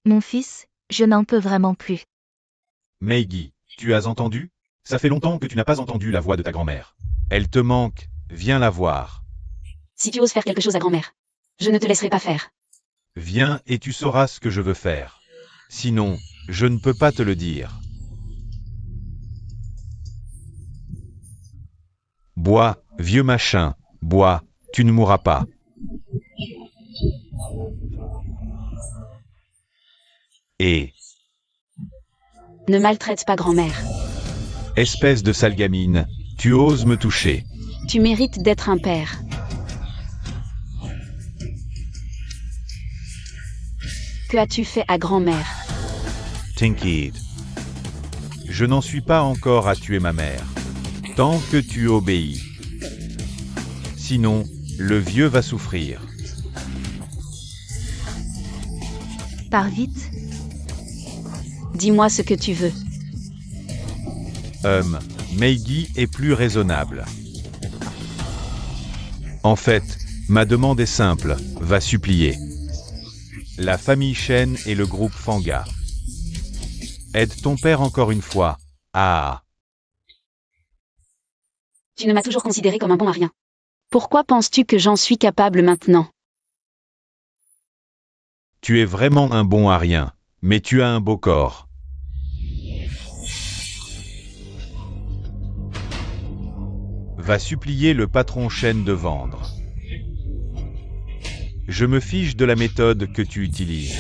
Mon fils, je n'en peux vraiment plus. Meigi, tu as entendu? Ça fait longtemps que tu n'as pas entendu la voix de ta grand-mère. Elle te manque, viens la voir. Si tu oses faire quelque chose à grand-mère, je ne te laisserai pas faire. Viens et tu sauras ce que je veux faire. Sinon, je ne peux pas te le dire. Bois, vieux machin, bois, tu ne mourras pas. Et, Ne maltraite pas grand-mère. espèce de sale gamine, tu oses me toucher. Tu mérites d'être un père. Que as-tu fait à grand-mère? T'inquiète. Je n'en suis pas encore à tuer ma mère. Tant que tu obéis. Sinon, le vieux va souffrir. Pars vite. Dis-moi ce que tu veux. Meigi est plus raisonnable. En fait, ma demande est simple, va supplier. La famille Shen et le groupe Fanga. Aide ton père encore une fois. Ah. Tu ne m'as toujours considéré comme un bon à rien. Pourquoi penses-tu que j'en suis capable maintenant? Tu es vraiment un bon à rien, mais tu as un beau corps. Va supplier le patron Shen de vendre. Je me fiche de la méthode que tu utilises.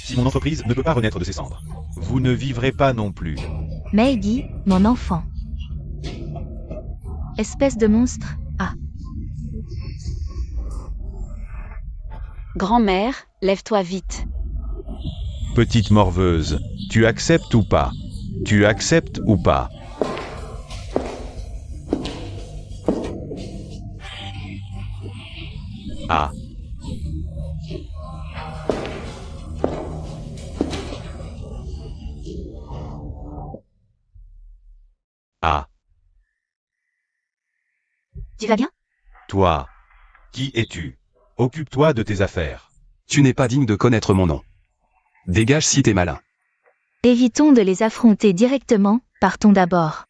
Si mon entreprise ne peut pas renaître de ses cendres, vous ne vivrez pas non plus. Meigi, mon enfant. Espèce de monstre. Ah. Grand-mère, lève-toi vite. Petite morveuse, tu acceptes ou pas? Tu acceptes ou pas? Ah. Ah. Tu vas bien? Toi. Qui es-tu? Occupe-toi de tes affaires. Tu n'es pas digne de connaître mon nom. Dégage si t'es malin. Évitons de les affronter directement, partons d'abord.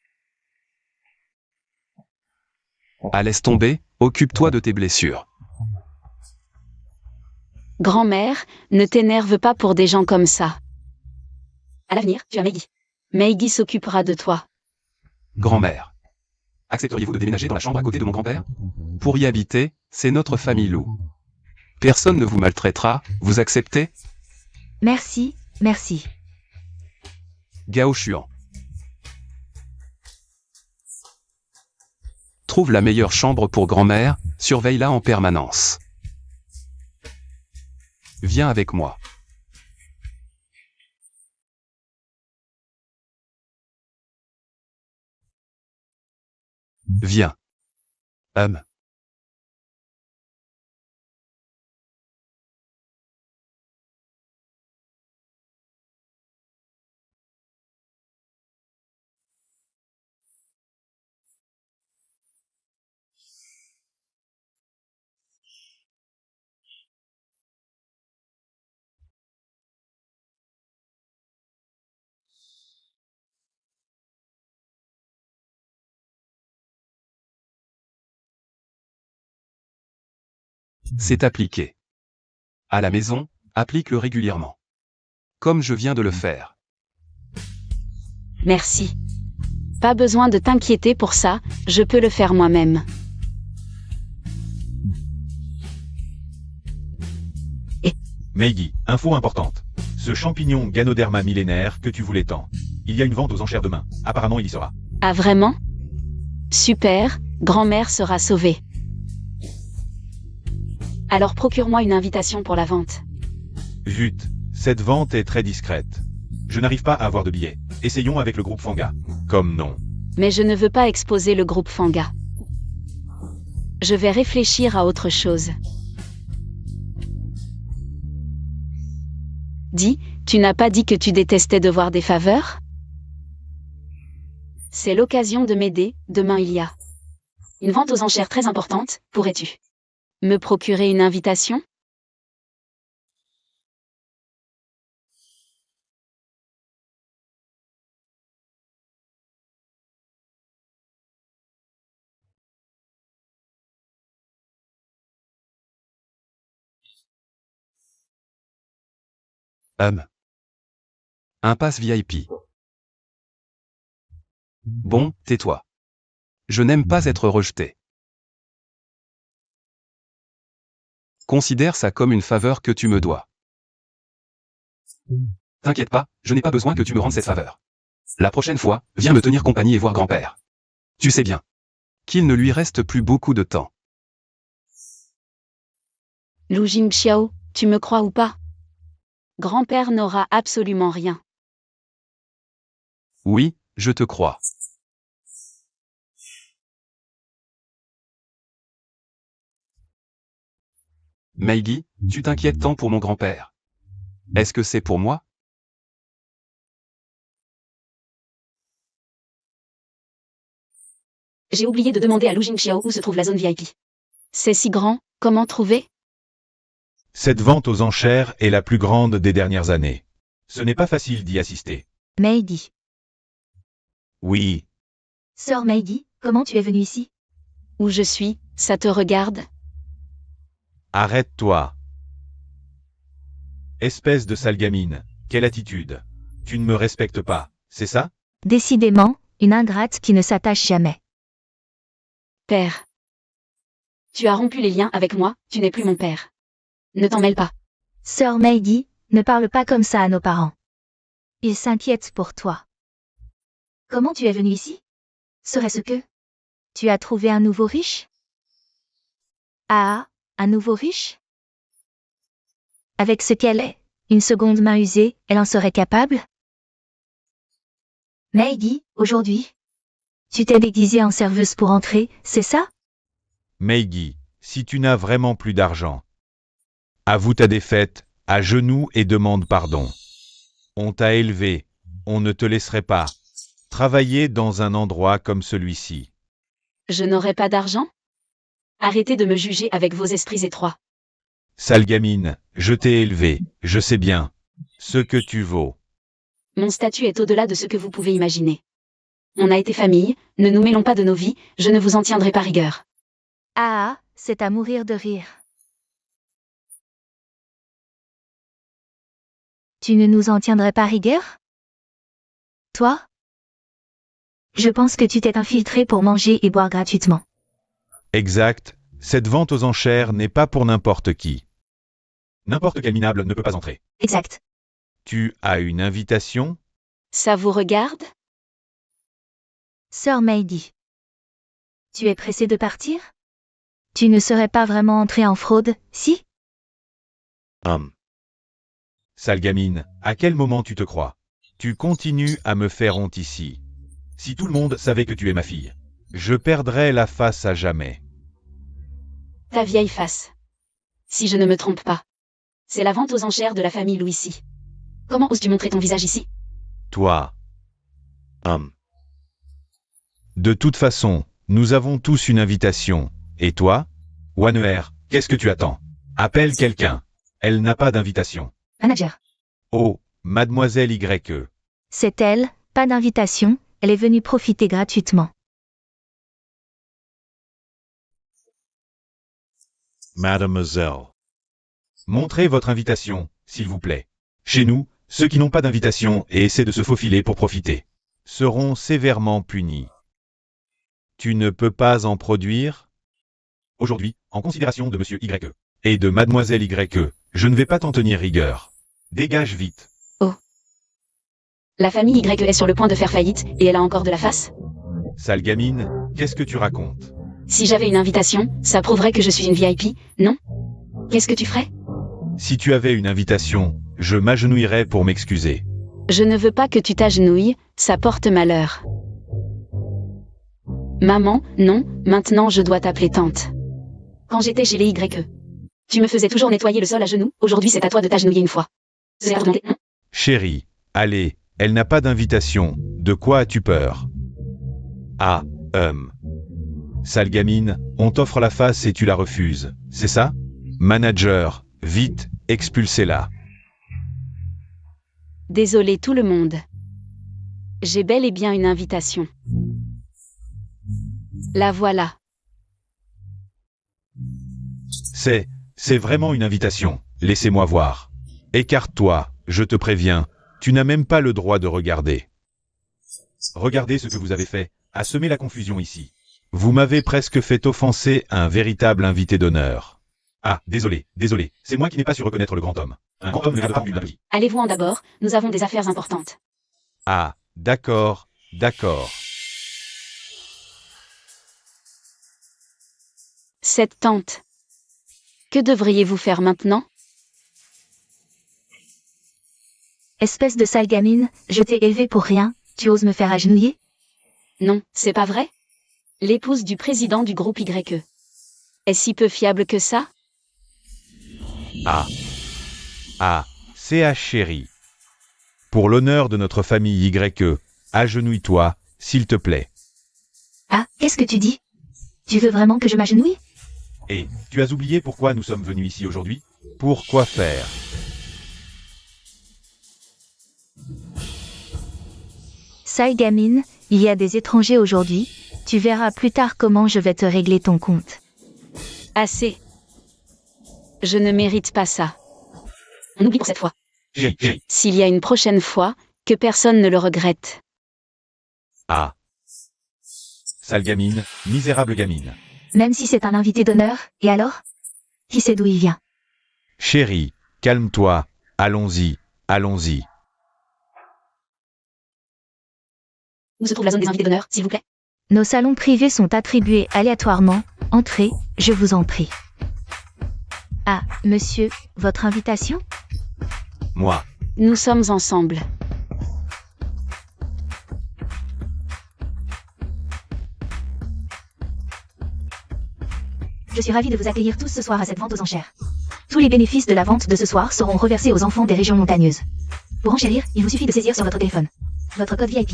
Ah, laisse tomber, occupe-toi de tes blessures. Grand-mère, ne t'énerve pas pour des gens comme ça. À l'avenir, tu as Meigi. Meigi s'occupera de toi. Grand-mère. Accepteriez-vous de déménager dans la chambre à côté de mon grand-père? Pour y habiter, c'est notre famille loup. Personne ne vous maltraitera, vous acceptez? Merci, merci. Gao Xuan. Trouve la meilleure chambre pour grand-mère, surveille-la en permanence. Viens avec moi. Viens. C'est appliqué. À la maison, applique-le régulièrement. Comme je viens de le faire. Merci. Pas besoin de t'inquiéter pour ça, je peux le faire moi-même. Meigi, info importante. Ce champignon Ganoderma millénaire que tu voulais tant. Il y a une vente aux enchères demain. Apparemment il y sera. Ah vraiment? Super, grand-mère sera sauvée. Alors procure-moi une invitation pour la vente. Zut, cette vente est très discrète. Je n'arrive pas à avoir de billets. Essayons avec le groupe Fanga. Comme non. Mais je ne veux pas exposer le groupe Fanga. Je vais réfléchir à autre chose. Dis, tu n'as pas dit que tu détestais devoir des faveurs? C'est l'occasion de m'aider, demain il y a une vente aux enchères très importante, pourrais-tu me procurer une invitation? Un pass VIP. Bon, tais-toi. Je n'aime pas être rejeté. Considère ça comme une faveur que tu me dois. T'inquiète pas, je n'ai pas besoin que tu me rendes cette faveur. La prochaine fois, viens me tenir compagnie et voir grand-père. Tu sais bien qu'il ne lui reste plus beaucoup de temps. Lu Jingxiao, tu me crois ou pas? Grand-père n'aura absolument rien. Oui, je te crois. Meigi, tu t'inquiètes tant pour mon grand-père. Est-ce que c'est pour moi? J'ai oublié de demander à Lu Jingxiao où se trouve la zone VIP. C'est si grand, comment trouver? Cette vente aux enchères est la plus grande des dernières années. Ce n'est pas facile d'y assister. Meigi. Oui, Sœur Meigi, comment tu es venue ici? Où je suis, ça te regarde? arrête-toi. Espèce de sale gamine, quelle attitude. Tu ne me respectes pas, c'est ça? Décidément, une ingrate qui ne s'attache jamais. Père. Tu as rompu les liens avec moi, tu n'es plus mon père. Ne t'en mêle pas. Sœur Maggie, ne parle pas comme ça à nos parents. Ils s'inquiètent pour toi. Comment tu es venue ici? Serait-ce que tu as trouvé un nouveau riche? Ah, un nouveau riche? Avec ce qu'elle est, une seconde main usée, elle en serait capable? Maggie, aujourd'hui, tu t'es déguisée en serveuse pour entrer, c'est ça? Maggie, si tu n'as vraiment plus d'argent, avoue ta défaite, à genoux et demande pardon. On t'a élevé, on ne te laisserait pas travailler dans un endroit comme celui-ci. Je n'aurai pas d'argent? Arrêtez de me juger avec vos esprits étroits. Sale gamine, je t'ai élevé, je sais bien ce que tu vaux. Mon statut est au-delà de ce que vous pouvez imaginer. On a été famille, ne nous mêlons pas de nos vies, je ne vous en tiendrai pas rigueur. Ah, c'est à mourir de rire. Tu ne nous en tiendrais pas rigueur? Toi? Je pense que tu t'es infiltré pour manger et boire gratuitement. Exact, cette vente aux enchères n'est pas pour n'importe qui. N'importe quel minable ne peut pas entrer. Exact. Tu as une invitation? Ça vous regarde? Sœur Maggie. Tu es pressée de partir? Tu ne serais pas vraiment entrée en fraude, si? Sale gamine, à quel moment tu te crois? Tu continues à me faire honte ici. Si tout le monde savait que tu es ma fille, je perdrais la face à jamais. Ta vieille face. Si je ne me trompe pas. C'est la vente aux enchères de la famille Louis. Comment oses-tu montrer ton visage ici? Toi. De toute façon, nous avons tous une invitation. Et toi? Waner, qu'est-ce que tu attends? Appelle quelqu'un. Elle n'a pas d'invitation. Manager. Oh, mademoiselle YE. C'est elle, pas d'invitation, elle est venue profiter gratuitement. Mademoiselle. Montrez votre invitation, s'il vous plaît. Chez nous, ceux qui n'ont pas d'invitation et essaient de se faufiler pour profiter seront sévèrement punis. Tu ne peux pas en produire? Aujourd'hui, en considération de monsieur YE et de mademoiselle YE, je ne vais pas t'en tenir rigueur. Dégage vite. Oh. La famille YE est sur le point de faire faillite, et elle a encore de la face? Sale gamine, qu'est-ce que tu racontes? Si j'avais une invitation, ça prouverait que je suis une VIP, non? Qu'est-ce que tu ferais? Si tu avais une invitation, je m'agenouillerais pour m'excuser. Je ne veux pas que tu t'agenouilles, ça porte malheur. Maman, non, maintenant je dois t'appeler tante. Quand j'étais chez les YE, tu me faisais toujours nettoyer le sol à genoux, aujourd'hui c'est à toi de t'agenouiller une fois. C'est à demander, non? Chérie, allez, elle n'a pas d'invitation, de quoi as-tu peur? Ah, Sale gamine, on t'offre la face et tu la refuses, c'est ça? Manager, vite, expulsez-la. Désolé tout le monde. J'ai bel et bien une invitation. La voilà. C'est vraiment une invitation, laissez-moi voir. Écarte-toi, je te préviens, tu n'as même pas le droit de regarder. Regardez ce que vous avez fait, à semer la confusion ici. Vous m'avez presque fait offenser un véritable invité d'honneur. Ah, désolé, c'est moi qui n'ai pas su reconnaître le grand homme. Un grand homme ne garde pas d'une dinguerie. Allez-vous-en d'abord, nous avons des affaires importantes. Ah, d'accord. Cette tante. Que devriez-vous faire maintenant? Espèce de sale gamine, je t'ai élevée pour rien, tu oses me faire agenouiller? Non, c'est pas vrai? L'épouse du président du groupe YE. Est si peu fiable que ça? Ah, CH chérie. Pour l'honneur de notre famille YE, agenouille-toi, s'il te plaît. Ah, qu'est-ce que tu dis? Tu veux vraiment que je m'agenouille? Et, tu as oublié pourquoi nous sommes venus ici aujourd'hui? Pour quoi faire? Sale gamine, il y a des étrangers aujourd'hui, tu verras plus tard comment je vais te régler ton compte. Assez. Je ne mérite pas ça. On oublie pour cette fois. Chérie, chérie. S'il y a une prochaine fois, que personne ne le regrette. Ah. Sale gamine, misérable gamine. Même si c'est un invité d'honneur, et alors? Qui sait d'où il vient? Chérie, calme-toi. Allons-y, allons-y. Où se trouve la zone des invités d'honneur, s'il vous plaît? Nos salons privés sont attribués aléatoirement. Entrez, je vous en prie. Ah, monsieur, votre invitation? Moi. Nous sommes ensemble. Je suis ravie de vous accueillir tous ce soir à cette vente aux enchères. Tous les bénéfices de la vente de ce soir seront reversés aux enfants des régions montagneuses. Pour enchérir, il vous suffit de saisir sur votre téléphone votre code VIP.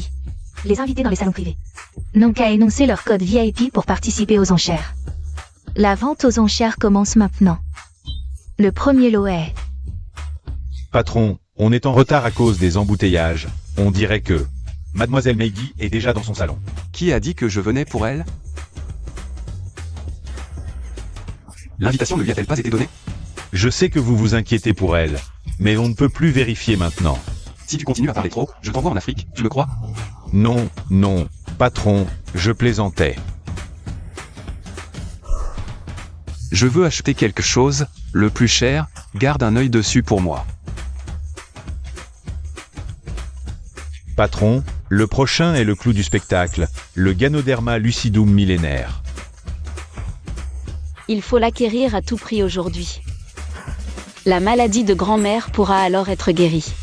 Les invités dans les salons privés n'ont qu'à énoncer leur code VIP pour participer aux enchères. La vente aux enchères commence maintenant. Le premier lot est... Patron, on est en retard à cause des embouteillages. On dirait que Mademoiselle Meiggy est déjà dans son salon. Qui a dit que je venais pour elle? L'invitation ne lui a-t-elle pas été donnée? Je sais que vous vous inquiétez pour elle, mais on ne peut plus vérifier maintenant. Si tu continues à parler trop, je t'envoie en Afrique, tu me crois? Non, non, patron, je plaisantais. Je veux acheter quelque chose, le plus cher, garde un œil dessus pour moi. Patron, le prochain est le clou du spectacle, le Ganoderma lucidum millénaire. Il faut l'acquérir à tout prix aujourd'hui. La maladie de grand-mère pourra alors être guérie.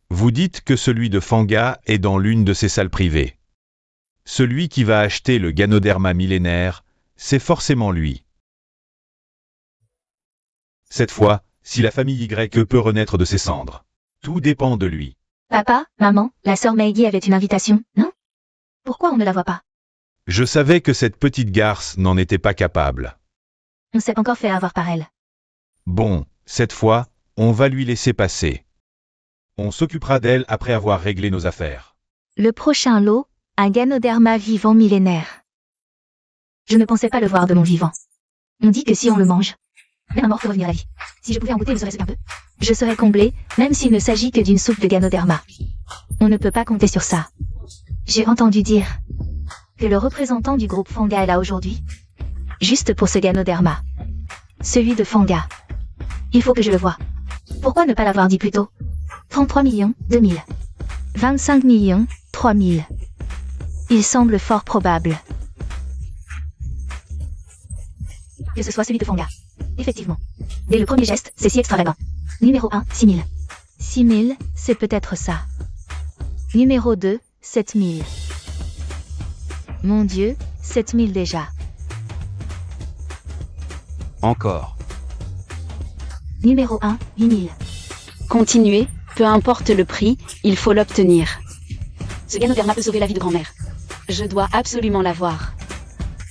Vous dites que celui de Fanga est dans l'une de ses salles privées. Celui qui va acheter le Ganoderma millénaire, c'est forcément lui. Cette fois, si la famille Y peut renaître de ses cendres. Tout dépend de lui. Papa, maman, la sœur Meiggy avait une invitation, non? Pourquoi on ne la voit pas? Je savais que cette petite garce n'en était pas capable. On s'est encore fait avoir par elle. Bon, cette fois, on va lui laisser passer. On s'occupera d'elle après avoir réglé nos affaires. Le prochain lot, un Ganoderma vivant millénaire. Je ne pensais pas le voir de mon vivant. On dit que si on le mange, même un mort peut revenir à la vie. Si je pouvais en goûter ne serait-ce qu'un peu, je serais comblée, même s'il ne s'agit que d'une soupe de Ganoderma. On ne peut pas compter sur ça. J'ai entendu dire que le représentant du groupe Fanga est là aujourd'hui. Juste pour ce Ganoderma. Celui de Fanga. Il faut que je le voie. Pourquoi ne pas l'avoir dit plus tôt? 33 millions, 2000. 25 millions, 3000. Il semble fort probable que ce soit celui de Fanga. Effectivement. Dès le premier geste, c'est si extravagant. Numéro 1, 6000. 6000, c'est peut-être ça. Numéro 2, 7000. Mon Dieu, 7000 déjà. Encore. Numéro 1, 8000. Continuez, peu importe le prix, il faut l'obtenir. Ce Ganoderma peut sauver la vie de grand-mère. Je dois absolument l'avoir.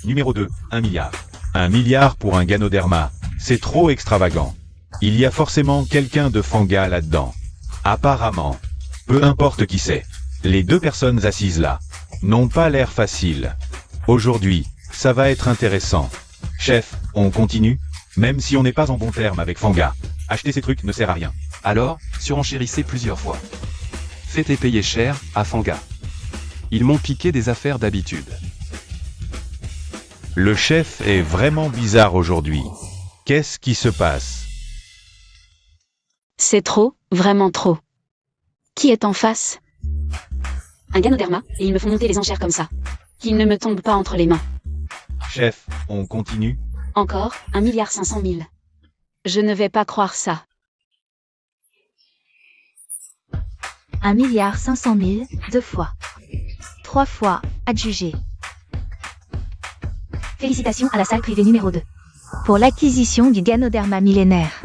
Numéro 2, 1 milliard. 1 milliard pour un Ganoderma, c'est trop extravagant. Il y a forcément quelqu'un de Fanga là-dedans. Apparemment. Peu importe qui c'est. Les deux personnes assises là n'ont pas l'air faciles. Aujourd'hui, ça va être intéressant. Chef, on continue? Même si on n'est pas en bon terme avec Fanga. Acheter ces trucs ne sert à rien. Alors, surenchérissez plusieurs fois. Faites-les payer cher, à Fanga. Ils m'ont piqué des affaires d'habitude. Le chef est vraiment bizarre aujourd'hui. Qu'est-ce qui se passe? C'est trop, vraiment trop. Qui est en face? Un Ganoderma, et ils me font monter les enchères comme ça. Qu'ils ne me tombent pas entre les mains. Chef, on continue? Encore, 1,5 milliard. Je ne vais pas croire ça. 1,5 milliard, 2 fois. 3 fois, adjugé. Félicitations à la salle privée numéro 2. Pour l'acquisition du Ganoderma millénaire.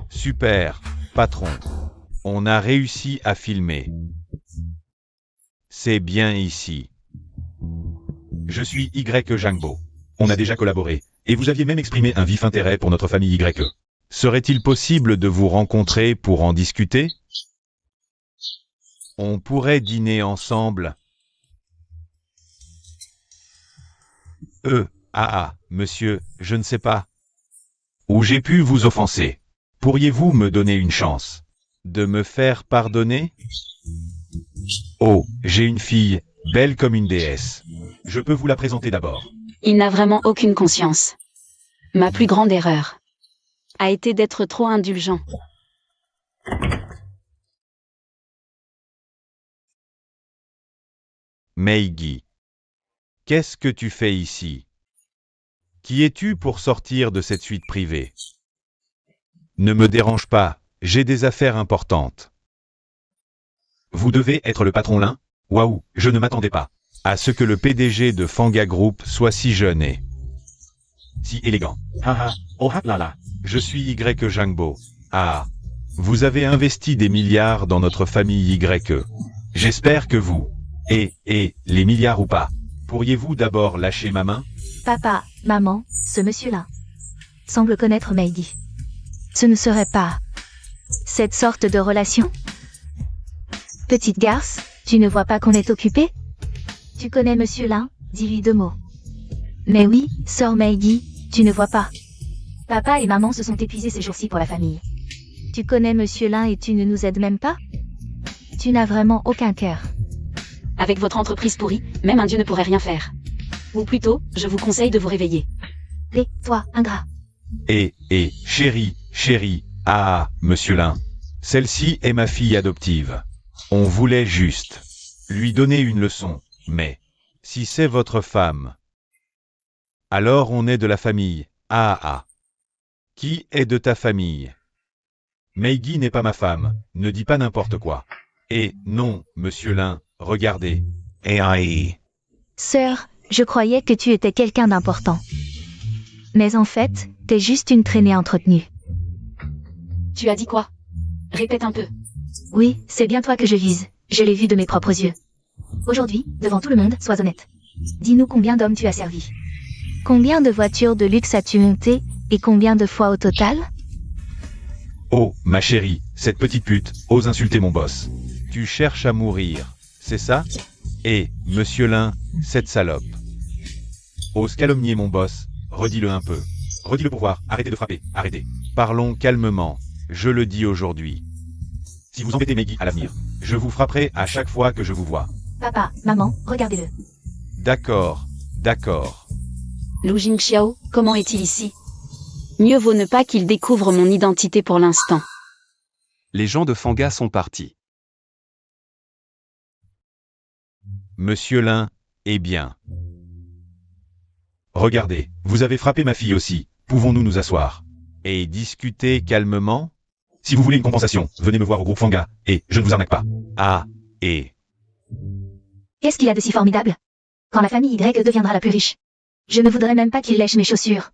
Super, patron. On a réussi à filmer. C'est bien ici. Je suis Y Jangbo. On a déjà collaboré, et vous aviez même exprimé un vif intérêt pour notre famille Y. Serait-il possible de vous rencontrer pour en discuter? On pourrait dîner ensemble. Monsieur, je ne sais pas. Où j'ai pu vous offenser. Pourriez-vous me donner une chance de me faire pardonner? Oh, j'ai une fille, belle comme une déesse. Je peux vous la présenter d'abord. Il n'a vraiment aucune conscience. Ma plus grande erreur a été d'être trop indulgent. Meigi. Qu'est-ce que tu fais ici? Qui es-tu pour sortir de cette suite privée? Ne me dérange pas, j'ai des affaires importantes. Vous devez être le patron Lin? Waouh, je ne m'attendais pas à ce que le PDG de Fanga Group soit si jeune et si élégant. Haha, oh là. Je suis Y Jangbo. Ah, vous avez investi des milliards dans notre famille YE. J'espère que vous, et les milliards ou pas, pourriez-vous d'abord lâcher ma main? Papa, maman, ce monsieur-là semble connaître Meigi. Ce ne serait pas cette sorte de relation? Petite garce, tu ne vois pas qu'on est occupé? Tu connais monsieur Lin, dis-lui 2 mots. Mais oui, sœur Meigi, tu ne vois pas. Papa et maman se sont épuisés ces jours-ci pour la famille. Tu connais monsieur Lin et tu ne nous aides même pas? Tu n'as vraiment aucun cœur. Avec votre entreprise pourrie, même un dieu ne pourrait rien faire. Ou plutôt, je vous conseille de vous réveiller. Toi, ingrat. Chérie, monsieur Lin. Celle-ci est ma fille adoptive. On voulait juste lui donner une leçon, mais si c'est votre femme, alors on est de la famille. Qui est de ta famille? Meigi n'est pas ma femme, ne dis pas n'importe quoi. Et non, monsieur Lin, regardez. Sœur, je croyais que tu étais quelqu'un d'important. Mais en fait, t'es juste une traînée entretenue. Tu as dit quoi? Répète un peu. Oui, c'est bien toi que je vise. Je l'ai vu de mes propres yeux. Aujourd'hui, devant tout le monde, sois honnête. Dis-nous combien d'hommes tu as servi. Combien de voitures de luxe as-tu monté, et combien de fois au total? Oh, ma chérie, cette petite pute, ose insulter mon boss. Tu cherches à mourir, c'est ça? Et, monsieur Lin, cette salope. Ose calomnier mon boss, redis-le un peu. Redis-le pour voir, arrêtez de frapper, arrêtez. Parlons calmement, je le dis aujourd'hui. Si vous embêtez Meigi à l'avenir, je vous frapperai à chaque fois que je vous vois. Papa, maman, regardez-le. D'accord. Lu Jingxiao, comment est-il ici? Mieux vaut ne pas qu'il découvre mon identité pour l'instant. Les gens de Fanga sont partis. Monsieur Lin, eh bien. Regardez, vous avez frappé ma fille aussi, pouvons-nous nous asseoir et discuter calmement? Si vous voulez une compensation, venez me voir au groupe Fanga, et je ne vous arnaque pas. Qu'est-ce qu'il a de si formidable? Quand la famille Y deviendra la plus riche. Je ne voudrais même pas qu'il lèche mes chaussures.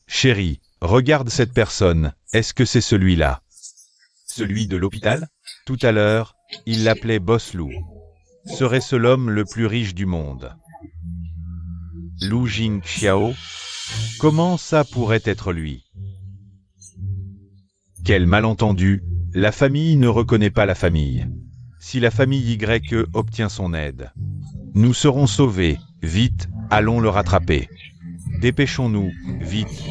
Chérie, regarde cette personne, est-ce que c'est celui-là? Celui de l'hôpital? Tout à l'heure, il l'appelait Boss Lou. Serait-ce l'homme le plus riche du monde? Lu Jingxiao? Comment ça pourrait être lui? Quel malentendu, la famille ne reconnaît pas la famille. Si la famille Y obtient son aide, nous serons sauvés, vite, allons le rattraper. Dépêchons-nous, vite.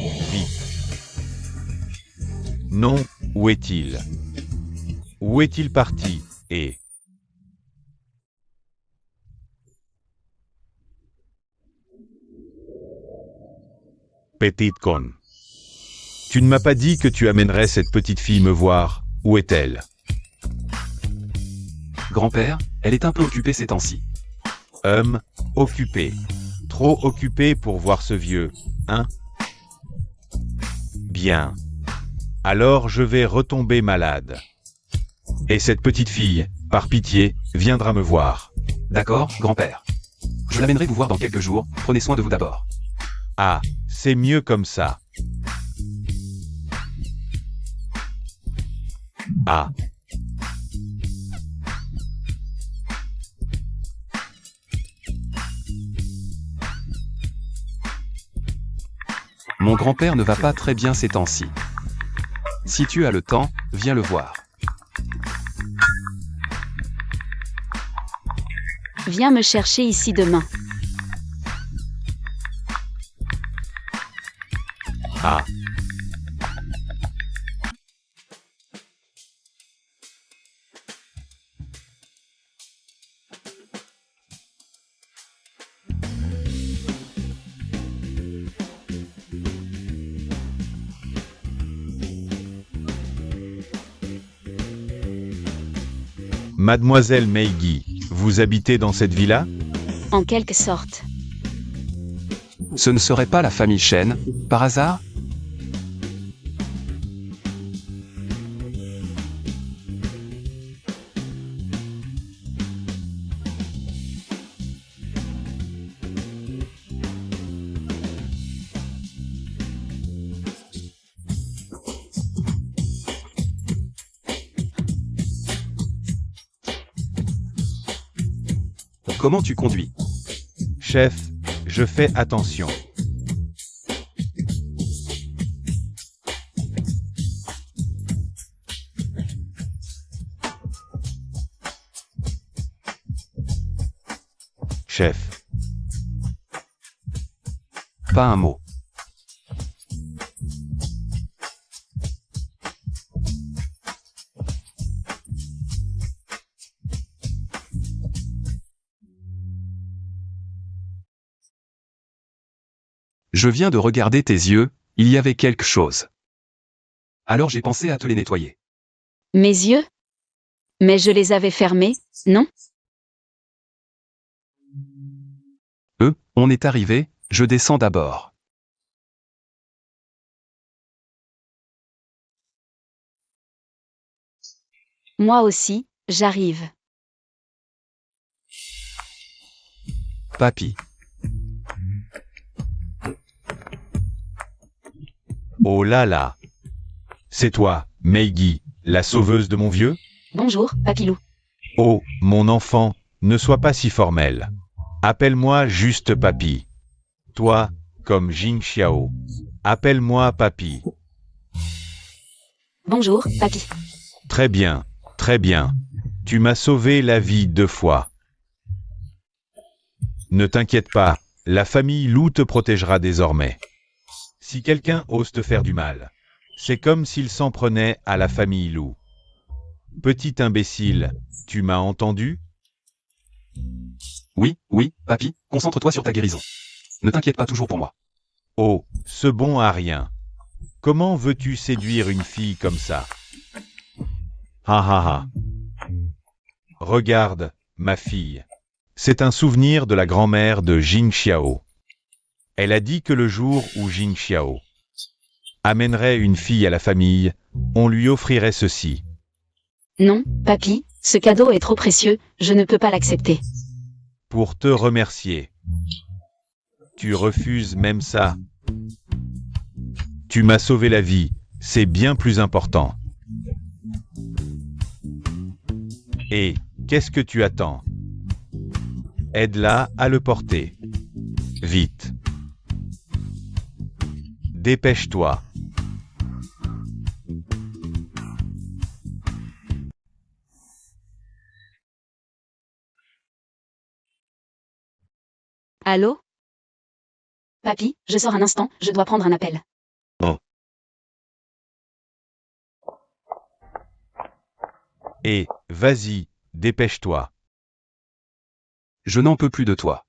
Non, où est-il? Où est-il parti? Petite conne. Tu ne m'as pas dit que tu amènerais cette petite fille me voir, où est-elle? Grand-père, elle est un peu occupée ces temps-ci. Occupée. Trop occupée pour voir ce vieux, hein? Bien. Alors je vais retomber malade. Et cette petite fille, par pitié, viendra me voir. D'accord, grand-père. Je l'amènerai vous voir dans quelques jours, prenez soin de vous d'abord. C'est mieux comme ça. Mon grand-père ne va pas très bien ces temps-ci. Si tu as le temps, viens le voir. Viens me chercher ici demain. Ah. Mademoiselle Meigi, vous habitez dans cette villa? En quelque sorte. Ce ne serait pas la famille Shen, par hasard? Comment tu conduis? Chef, je fais attention. Chef, Pas un mot. Je viens de regarder tes yeux, il y avait quelque chose. Alors j'ai pensé à te les nettoyer. Mes yeux? Mais je les avais fermés, non? On est arrivé, je descends d'abord. Moi aussi, j'arrive. Papy. oh là là. C'est toi, Meigi, la sauveuse de mon vieux? Bonjour, Papilou. Oh, mon enfant, ne sois pas si formel. Appelle-moi juste papy. Toi, comme Jing Xiao. Appelle-moi papy. Bonjour, Papy. Très bien, très bien. Tu m'as sauvé la vie 2 fois. Ne t'inquiète pas, la famille Lou te protégera désormais. Si quelqu'un ose te faire du mal, c'est comme s'il s'en prenait à la famille Lou. Petit imbécile, tu m'as entendu? Oui, papy, concentre-toi sur ta guérison. Ne t'inquiète pas toujours pour moi. Oh, ce bon à rien. Comment veux-tu séduire une fille comme ça? Ha ha ha. Regarde, ma fille. C'est un souvenir de la grand-mère de Jing Xiao. Elle a dit que le jour où Jing Xiao amènerait une fille à la famille, on lui offrirait ceci. Non, Papy, ce cadeau est trop précieux, je ne peux pas l'accepter. Pour te remercier. Tu refuses même ça. Tu m'as sauvé la vie, c'est bien plus important. Et, qu'est-ce que tu attends? Aide-la à le porter. Vite. Dépêche-toi. Allô? Papy, je sors un instant, je dois prendre un appel. Et, vas-y, dépêche-toi. Je n'en peux plus de toi.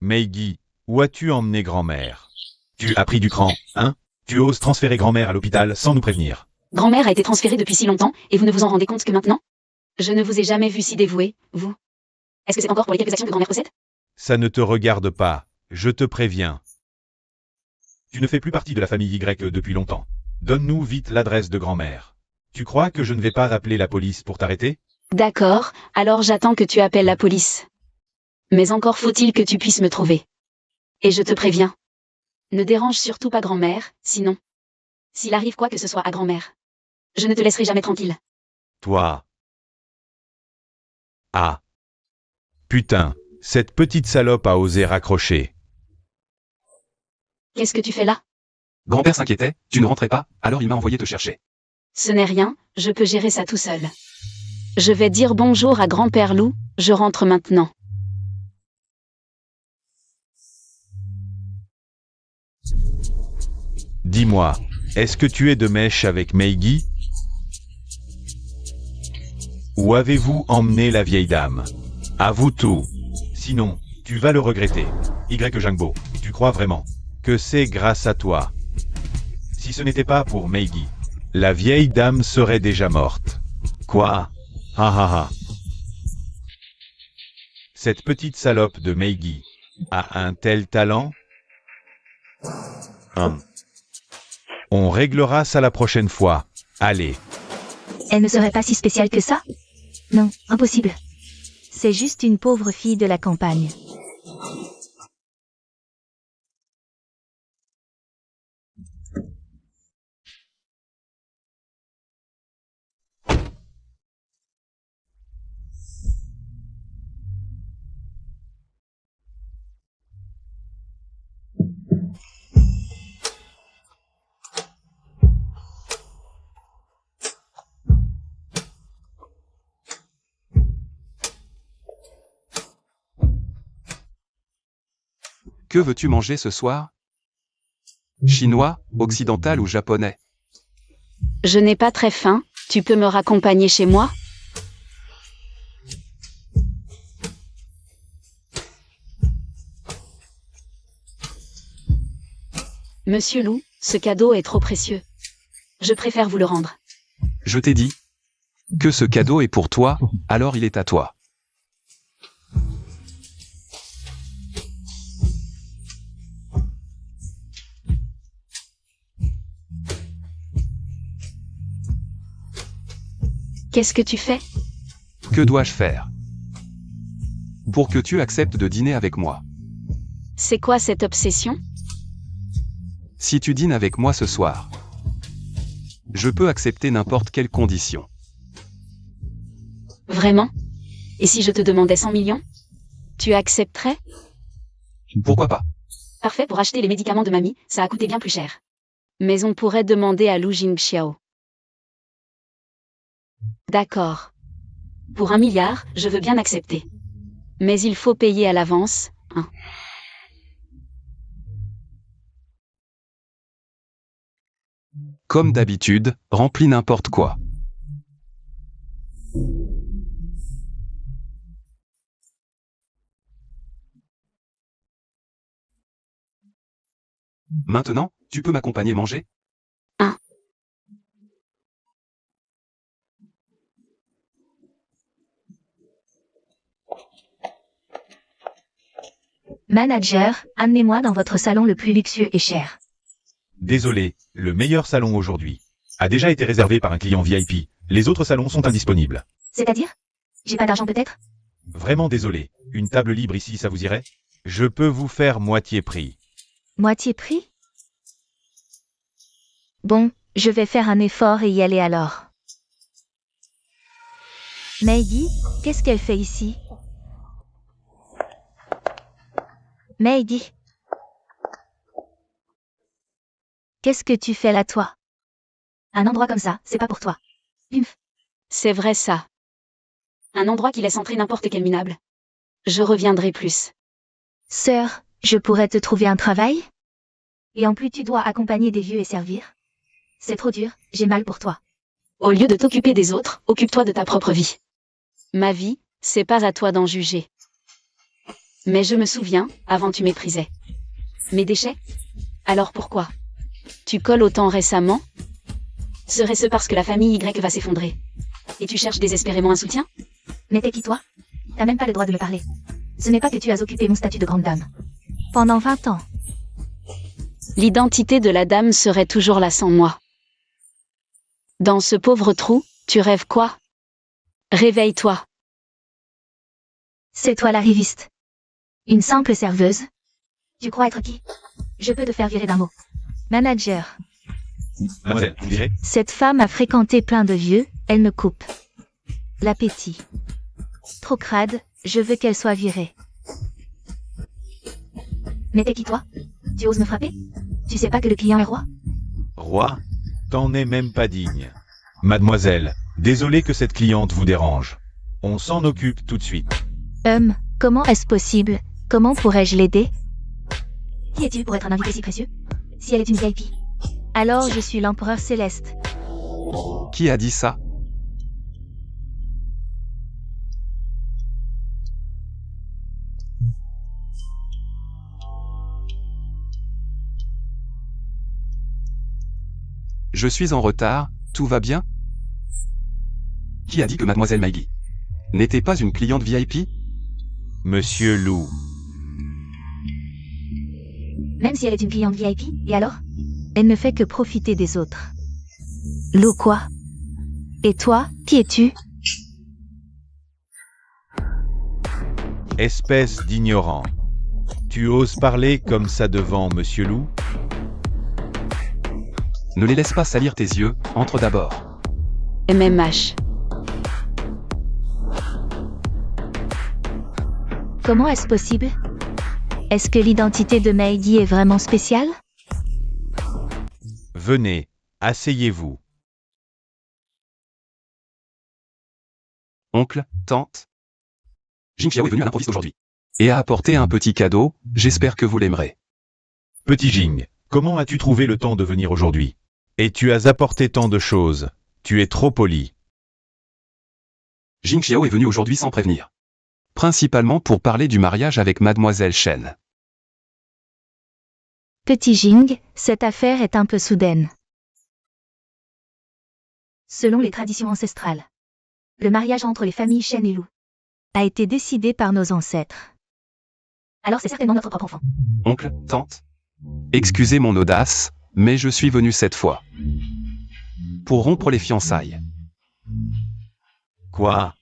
Meigi, où as-tu emmené grand-mère? Tu as pris du cran, hein? Tu oses transférer grand-mère à l'hôpital sans nous prévenir. Grand-mère a été transférée depuis si longtemps, et vous ne vous en rendez compte que maintenant? Je ne vous ai jamais vu si dévoué, vous. Est-ce que c'est encore pour les quelques actions que grand-mère possède? Ça ne te regarde pas, je te préviens. Tu ne fais plus partie de la famille Y depuis longtemps. Donne-nous vite l'adresse de grand-mère. Tu crois que je ne vais pas appeler la police pour t'arrêter? D'accord, alors j'attends que tu appelles la police. Mais encore faut-il que tu puisses me trouver. Et je te préviens. Ne dérange surtout pas grand-mère, sinon. S'il arrive quoi que ce soit à grand-mère. Je ne te laisserai jamais tranquille. Toi. Ah. Putain, cette petite salope a osé raccrocher. Qu'est-ce que tu fais là? Grand-père s'inquiétait, tu ne rentrais pas, alors il m'a envoyé te chercher. Ce n'est rien, je peux gérer ça tout seul. Je vais dire bonjour à grand-père Loup, je rentre maintenant. Dis-moi, est-ce que tu es de mèche avec Meiggy? Ou avez-vous emmené la vieille dame? Avoue tout. Sinon, tu vas le regretter. Y. Jingbo, tu crois vraiment que c'est grâce à toi? Si ce n'était pas pour Meiggy, la vieille dame serait déjà morte. Quoi? Ha ha ha. Cette petite salope de Meiggy a un tel talent? On réglera ça la prochaine fois. Allez. Elle ne serait pas si spéciale que ça? Non, impossible. C'est juste une pauvre fille de la campagne. Que veux-tu manger ce soir? Chinois, occidental ou japonais? Je n'ai pas très faim, tu peux me raccompagner chez moi? Monsieur Loup, ce cadeau est trop précieux. Je préfère vous le rendre. Je t'ai dit que ce cadeau est pour toi, alors il est à toi. Qu'est-ce que tu fais? Que dois-je faire pour que tu acceptes de dîner avec moi? C'est quoi cette obsession? Si tu dînes avec moi ce soir, je peux accepter n'importe quelle condition. Vraiment? Et si je te demandais 100 millions? Tu accepterais? Pourquoi pas? Parfait pour acheter les médicaments de mamie, ça a coûté bien plus cher. Mais on pourrait demander à Lu Jingxiao. D'accord. Pour 1 milliard, je veux bien accepter. Mais il faut payer à l'avance, hein. Comme d'habitude, remplis n'importe quoi. Maintenant, tu peux m'accompagner manger? Manager, amenez-moi dans votre salon le plus luxueux et cher. Désolé, le meilleur salon aujourd'hui a déjà été réservé par un client VIP. Les autres salons sont indisponibles. C'est-à-dire? J'ai pas d'argent peut-être? Vraiment désolé. Une table libre ici, ça vous irait? Je peux vous faire moitié prix. Moitié prix? Bon, je vais faire un effort et y aller alors. Meiggy, qu'est-ce qu'elle fait ici? Meiggy. Qu'est-ce que tu fais là, toi? Un endroit comme ça, c'est pas pour toi. Humph. C'est vrai ça. Un endroit qui laisse entrer n'importe quel minable. Je reviendrai plus. Sœur, je pourrais te trouver un travail? Et en plus tu dois accompagner des vieux et servir? C'est trop dur, j'ai mal pour toi. Au lieu de t'occuper des autres, occupe-toi de ta propre vie. Ma vie, c'est pas à toi d'en juger. Mais je me souviens, avant tu méprisais. Mes déchets? Alors pourquoi? Tu colles autant récemment? Serait-ce parce que la famille Y va s'effondrer? Et tu cherches désespérément un soutien? Mais t'es qui toi? T'as même pas le droit de me parler. Ce n'est pas que tu as occupé mon statut de grande dame. Pendant 20 ans. L'identité de la dame serait toujours là sans moi. Dans ce pauvre trou, tu rêves quoi? Réveille-toi. C'est toi l'arriviste. Une simple serveuse. Tu crois être qui? Je peux te faire virer d'un mot. Manager. Mademoiselle, vous direz? Cette femme a fréquenté plein de vieux, elle me coupe l'appétit. Trop crade, je veux qu'elle soit virée. Mais t'es qui toi? Tu oses me frapper? Tu sais pas que le client est roi? Roi? T'en es même pas digne. Mademoiselle, désolé que cette cliente vous dérange. On s'en occupe tout de suite. Comment est-ce possible? Comment pourrais-je l'aider? Qui es-tu pour être un invité si précieux? Si elle est une VIP. Alors je suis l'empereur céleste. Qui a dit ça? Je suis en retard, tout va bien? Qui a dit que Mademoiselle Maggie n'était pas une cliente VIP? Monsieur Lou. Même si elle est une cliente VIP, et alors? Elle ne fait que profiter des autres. Lou quoi? Et toi, qui es-tu? Espèce d'ignorant. Tu oses parler comme ça devant Monsieur Lou? Ne les laisse pas salir tes yeux, entre d'abord. MMH. Comment est-ce possible? Est-ce que l'identité de Meidi est vraiment spéciale? Venez, asseyez-vous. Oncle, tante. Jing Xiao est venu à l'improviste aujourd'hui. Et a apporté un petit cadeau, j'espère que vous l'aimerez. Petit Jing, comment as-tu trouvé le temps de venir aujourd'hui? Et tu as apporté tant de choses. Tu es trop poli. Jing Xiao est venu aujourd'hui sans prévenir. Principalement pour parler du mariage avec Mademoiselle Shen. Petit Jing, cette affaire est un peu soudaine. Selon les traditions ancestrales, le mariage entre les familles Shen et Lou a été décidé par nos ancêtres. Alors c'est certainement notre propre enfant. Oncle, tante. Excusez mon audace, mais je suis venu cette fois. Pour rompre les fiançailles. Quoi?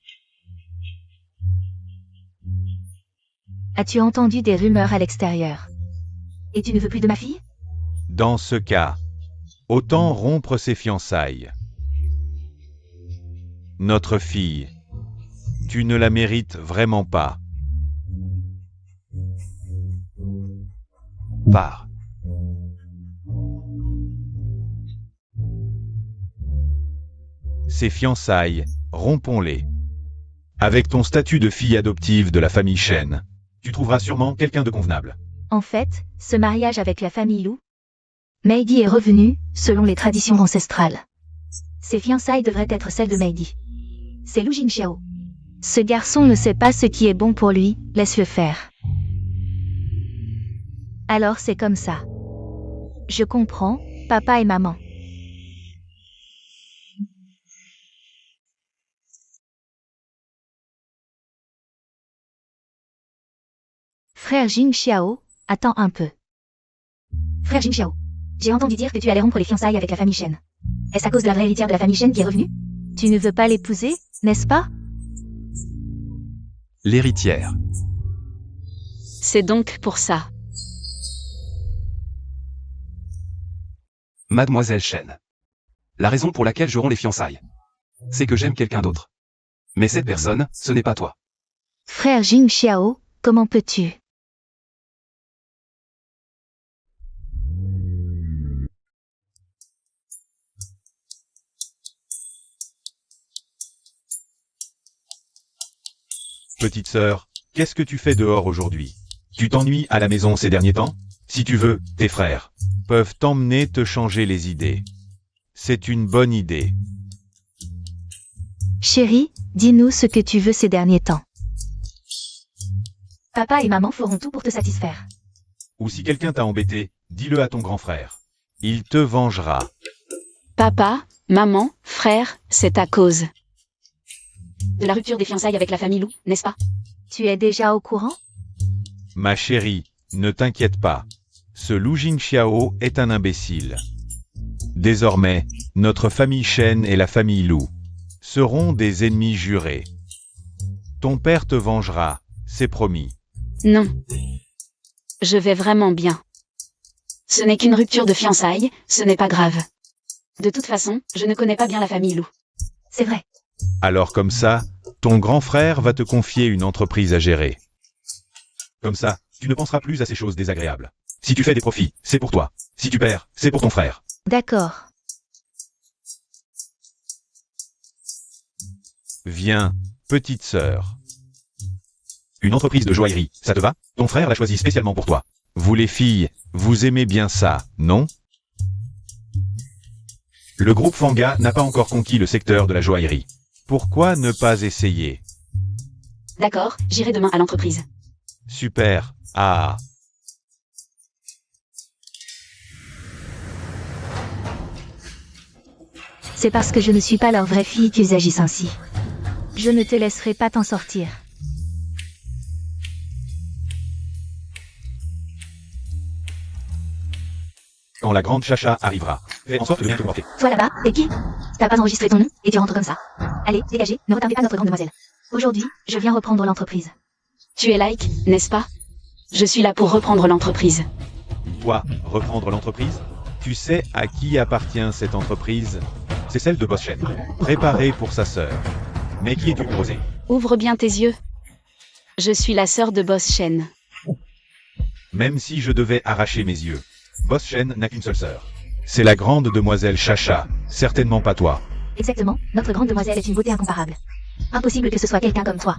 As-tu entendu des rumeurs à l'extérieur? Et tu ne veux plus de ma fille? Dans ce cas, autant rompre ses fiançailles. Notre fille, tu ne la mérites vraiment pas. Pars. Ces fiançailles, rompons-les. Avec ton statut de fille adoptive de la famille Shen, tu trouveras sûrement quelqu'un de convenable. En fait, ce mariage avec la famille Lou, Meidi est revenu, selon les traditions ancestrales. Ses fiançailles devraient être celles de Meidi. C'est Lou Jingxiao. Ce garçon ne sait pas ce qui est bon pour lui, laisse-le faire. Alors c'est comme ça. Je comprends, papa et maman. Frère Jingxiao, attends un peu. Frère Jingxiao, j'ai entendu dire que tu allais rompre les fiançailles avec la famille Shen. Est-ce à cause de la vraie héritière de la famille Shen qui est revenue? Tu ne veux pas l'épouser, n'est-ce pas? L'héritière. C'est donc pour ça. Mademoiselle Shen. La raison pour laquelle je romps les fiançailles, c'est que j'aime quelqu'un d'autre. Mais cette personne, ce n'est pas toi. Frère Jingxiao, comment peux-tu? Petite sœur, qu'est-ce que tu fais dehors aujourd'hui? Tu t'ennuies à la maison ces derniers temps? Si tu veux, tes frères peuvent t'emmener te changer les idées. C'est une bonne idée. Chérie, dis-nous ce que tu veux ces derniers temps. Papa et maman feront tout pour te satisfaire. Ou si quelqu'un t'a embêté, dis-le à ton grand frère. Il te vengera. Papa, maman, frère, c'est à cause de la rupture des fiançailles avec la famille Lou, n'est-ce pas? Tu es déjà au courant? Ma chérie, ne t'inquiète pas. Ce Lou Jingxiao est un imbécile. Désormais, notre famille Shen et la famille Lou seront des ennemis jurés. Ton père te vengera, c'est promis. Non. Je vais vraiment bien. Ce n'est qu'une rupture de fiançailles, ce n'est pas grave. De toute façon, je ne connais pas bien la famille Lou. C'est vrai. Alors comme ça, ton grand frère va te confier une entreprise à gérer. Comme ça, tu ne penseras plus à ces choses désagréables. Si tu fais des profits, c'est pour toi. Si tu perds, c'est pour ton frère. D'accord. Viens, petite sœur. Une entreprise de joaillerie, ça te va? Ton frère l'a choisi spécialement pour toi. Vous les filles, vous aimez bien ça, non? Le groupe Fanga n'a pas encore conquis le secteur de la joaillerie. Pourquoi ne pas essayer? D'accord, j'irai demain à l'entreprise. Super. Ah. C'est parce que je ne suis pas leur vraie fille qu'ils agissent ainsi. Je ne te laisserai pas t'en sortir. Quand la grande Chacha arrivera, fais en sorte de bien te porter. Toi là-bas, t'es qui? T'as pas enregistré ton nom et tu rentres comme ça. Allez, dégagez, ne retardez pas notre grande demoiselle. Aujourd'hui, je viens reprendre l'entreprise. Tu es like, n'est-ce pas? Je suis là pour reprendre l'entreprise. Toi, reprendre l'entreprise? Tu sais à qui appartient cette entreprise? C'est celle de Boss Shen. Préparée pour sa sœur. Mais qui es-tu, Rosé? Ouvre bien tes yeux. Je suis la sœur de Boss Shen. Même si je devais arracher mes yeux, Boss Shen n'a qu'une seule sœur. C'est la grande demoiselle Chacha, certainement pas toi. Exactement, notre grande demoiselle est une beauté incomparable. Impossible que ce soit quelqu'un comme toi.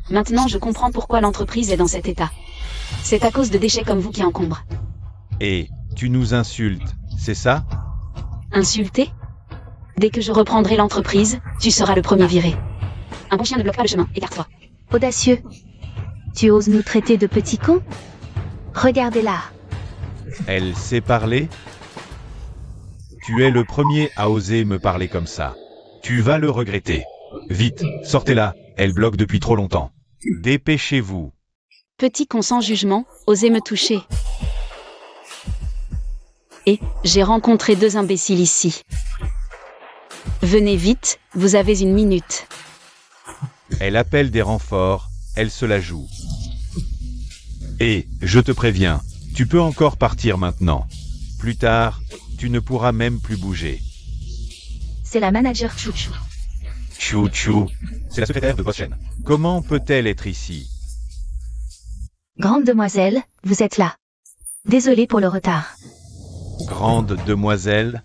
Maintenant je comprends pourquoi l'entreprise est dans cet état. C'est à cause de déchets comme vous qui encombrent. Et, tu nous insultes, c'est ça? Insulté? Dès que je reprendrai l'entreprise, tu seras le premier viré. Un bon chien ne bloque pas le chemin, écarte-toi. Audacieux. Tu oses nous traiter de petits cons? Regardez-la. Elle sait parler? Tu es le premier à oser me parler comme ça. Tu vas le regretter. Vite, sortez-la, elle bloque depuis trop longtemps. Dépêchez-vous. Petit con sans jugement, osez me toucher. Et, j'ai rencontré 2 imbéciles ici. Venez vite, vous avez 1 minute. Elle appelle des renforts, elle se la joue. Et, je te préviens, tu peux encore partir maintenant. Plus tard, tu ne pourras même plus bouger. C'est la manager Chouchou. Chou Chou, c'est la secrétaire de Boss Shen. Comment peut-elle être ici? Grande demoiselle, vous êtes là. Désolée pour le retard. Grande demoiselle?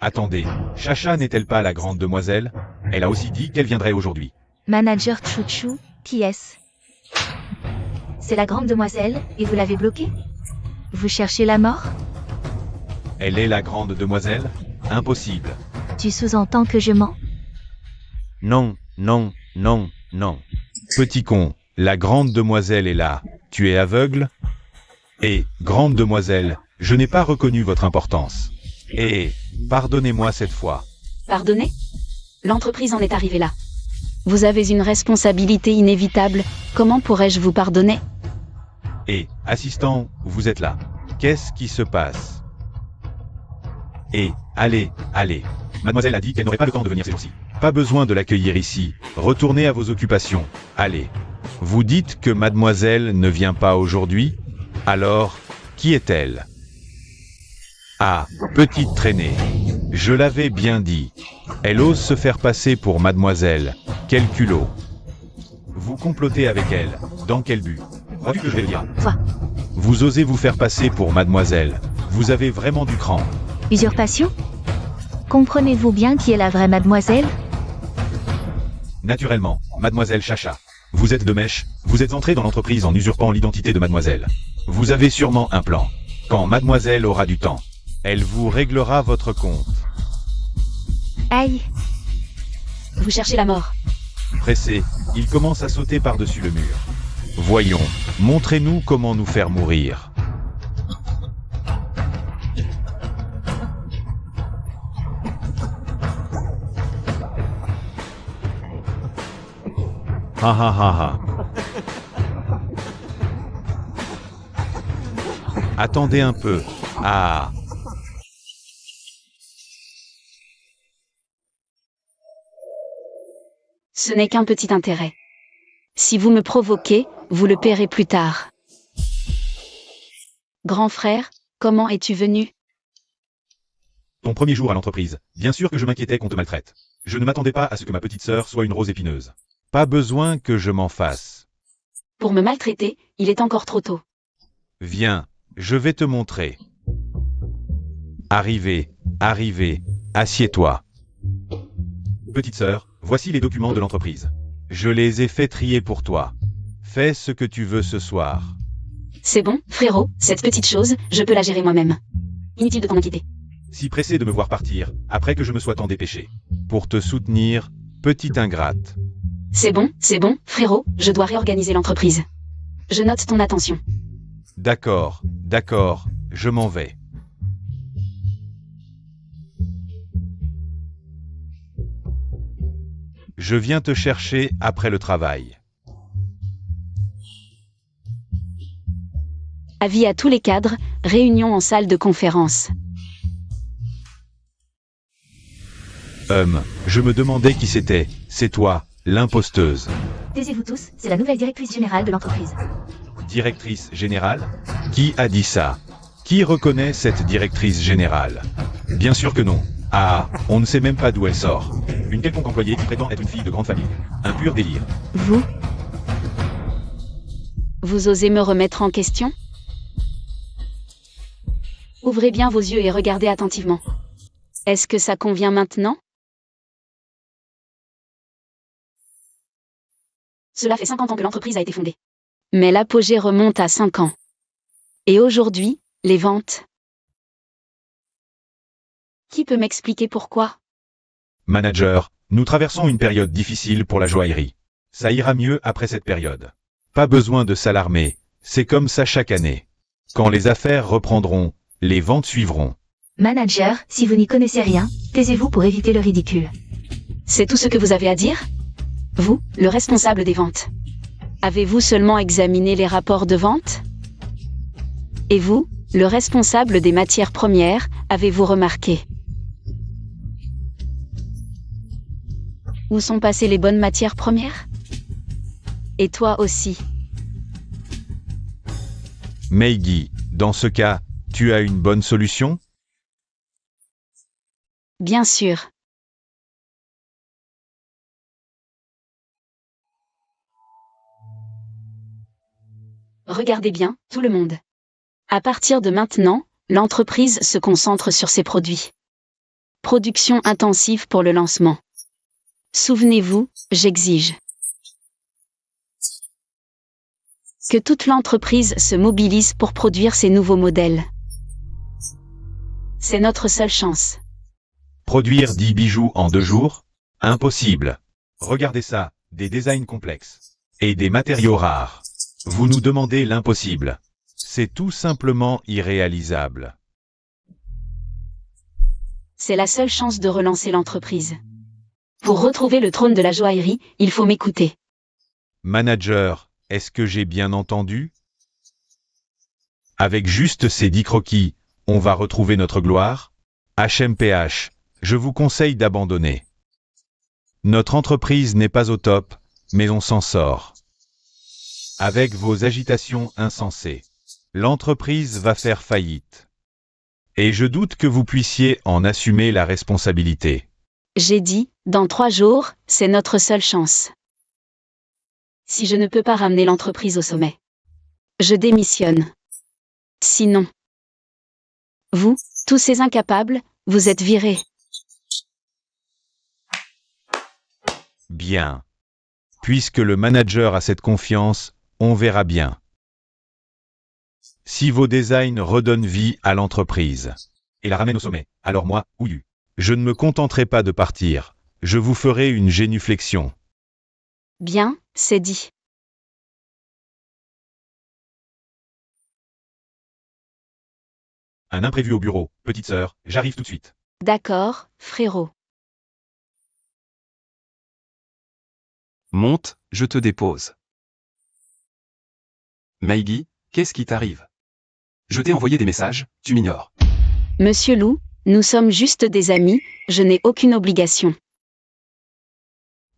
Attendez, Chacha n'est-elle pas la grande demoiselle? Elle a aussi dit qu'elle viendrait aujourd'hui. Manager Chouchou, qui est-ce? C'est la grande demoiselle, et vous l'avez bloquée? Vous cherchez la mort? Elle est la grande demoiselle? Impossible. Tu sous-entends que je mens? Non, non, non, non. Petit con, la grande demoiselle est là. Tu es aveugle? Et, grande demoiselle, je n'ai pas reconnu votre importance. Et, pardonnez-moi cette fois. Pardonnez? L'entreprise en est arrivée là. Vous avez une responsabilité inévitable, comment pourrais-je vous pardonner? Et, assistant, vous êtes là. Qu'est-ce qui se passe? Et, allez, allez. Mademoiselle a dit qu'elle n'aurait pas le temps de venir ces jours-ci. Pas besoin de l'accueillir ici. Retournez à vos occupations. Allez. Vous dites que mademoiselle ne vient pas aujourd'hui? Alors, qui est-elle? Ah, petite traînée. Je l'avais bien dit. Elle ose se faire passer pour mademoiselle. Quel culot. Vous complotez avec elle. Dans quel but? Crois-tu que je vais le dire? Toi. Vous osez vous faire passer pour mademoiselle. Vous avez vraiment du cran. Usurpation? Comprenez-vous bien qui est la vraie mademoiselle? Naturellement, mademoiselle Chacha. Vous êtes de mèche, vous êtes entré dans l'entreprise en usurpant l'identité de mademoiselle. Vous avez sûrement un plan. Quand mademoiselle aura du temps, elle vous réglera votre compte. Aïe. Vous cherchez la mort. Pressé, il commence à sauter par-dessus le mur. Voyons, montrez-nous comment nous faire mourir. Ha ha ha ha. Attendez un peu. Ah. Ce n'est qu'un petit intérêt. Si vous me provoquez, vous le paierez plus tard. Grand frère, comment es-tu venu? Ton premier jour à l'entreprise. Bien sûr que je m'inquiétais qu'on te maltraite. Je ne m'attendais pas à ce que ma petite sœur soit une rose épineuse. Pas besoin que je m'en fasse. Pour me maltraiter, il est encore trop tôt. Viens, Je vais te montrer. Arrivez, arrivez, assieds-toi. Petite sœur, voici les documents de l'entreprise. Je les ai fait trier pour toi. Fais ce que tu veux ce soir. C'est bon, frérot, cette petite chose, je peux la gérer moi-même. Inutile de t'en inquiéter. Si pressé de me voir partir, après que je me sois tant dépêché. Pour te soutenir, petite ingrate. C'est bon, frérot, je dois réorganiser l'entreprise. Je note ton attention. D'accord, d'accord, je m'en vais. Je viens te chercher après le travail. Avis à tous les cadres, réunion en salle de conférence. Je me demandais qui c'était. C'est toi, l'imposteuse. Taisez-vous tous, c'est la nouvelle directrice générale de l'entreprise. Directrice générale? Qui a dit ça? Qui reconnaît cette directrice générale? Bien sûr que non. Ah, on ne sait même pas d'où elle sort. Une quelconque employée qui prétend être une fille de grande famille. Un pur délire. Vous osez me remettre en question? Ouvrez bien vos yeux et regardez attentivement. Est-ce que ça convient maintenant? Cela fait 50 ans que l'entreprise a été fondée. Mais l'apogée remonte à 5 ans. Et aujourd'hui, les ventes. Qui peut m'expliquer pourquoi? Manager, nous traversons une période difficile pour la joaillerie. Ça ira mieux après cette période. Pas besoin de s'alarmer, c'est comme ça chaque année. Quand les affaires reprendront, les ventes suivront. Manager, si vous n'y connaissez rien, taisez-vous pour éviter le ridicule. C'est tout ce que vous avez à dire? Vous, le responsable des ventes. Avez-vous seulement examiné les rapports de vente? Et vous, le responsable des matières premières, avez-vous remarqué? Où sont passées les bonnes matières premières? Et toi aussi. Meiggy, dans ce cas, tu as une bonne solution? Bien sûr. Regardez bien, tout le monde. À partir de maintenant, l'entreprise se concentre sur ses produits. Production intensive pour le lancement. Souvenez-vous, j'exige que toute l'entreprise se mobilise pour produire ces nouveaux modèles. C'est notre seule chance. Produire 10 bijoux en 2 jours? Impossible. Regardez ça, des designs complexes. Et des matériaux rares. Vous nous demandez l'impossible. C'est tout simplement irréalisable. C'est la seule chance de relancer l'entreprise. Pour retrouver le trône de la joaillerie, il faut m'écouter. Manager, est-ce que j'ai bien entendu? Avec juste ces 10 croquis, on va retrouver notre gloire? HMPH, je vous conseille d'abandonner. Notre entreprise n'est pas au top, mais on s'en sort. Avec vos agitations insensées, l'entreprise va faire faillite. Et je doute que vous puissiez en assumer la responsabilité. J'ai dit, dans 3 jours, c'est notre seule chance. Si je ne peux pas ramener l'entreprise au sommet, je démissionne. Sinon, vous, tous ces incapables, vous êtes virés. Bien. Puisque le manager a cette confiance, on verra bien. Si vos designs redonnent vie à l'entreprise et la ramènent au sommet, alors moi, ouïu, je ne me contenterai pas de partir. Je vous ferai une génuflexion. Bien, c'est dit. Un imprévu au bureau, petite sœur, j'arrive tout de suite. D'accord, frérot. Monte, je te dépose. Meiggy, qu'est-ce qui t'arrive? Je t'ai envoyé des messages, tu m'ignores. Monsieur Lou, nous sommes juste des amis, je n'ai aucune obligation.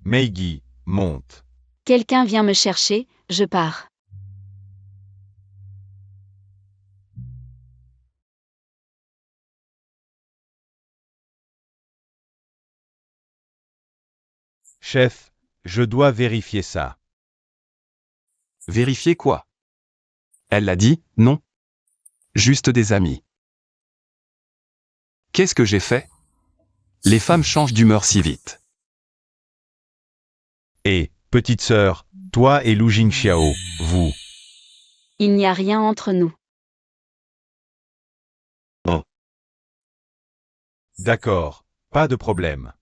Meiggy, monte. Quelqu'un vient me chercher, je pars. Chef, je dois vérifier ça. Vérifier quoi? Elle l'a dit, non? Juste des amis. Qu'est-ce que j'ai fait? Les femmes changent d'humeur si vite. Et, petite sœur, toi et Lu Jingxiao, vous. Il n'y a rien entre nous. D'accord, pas de problème.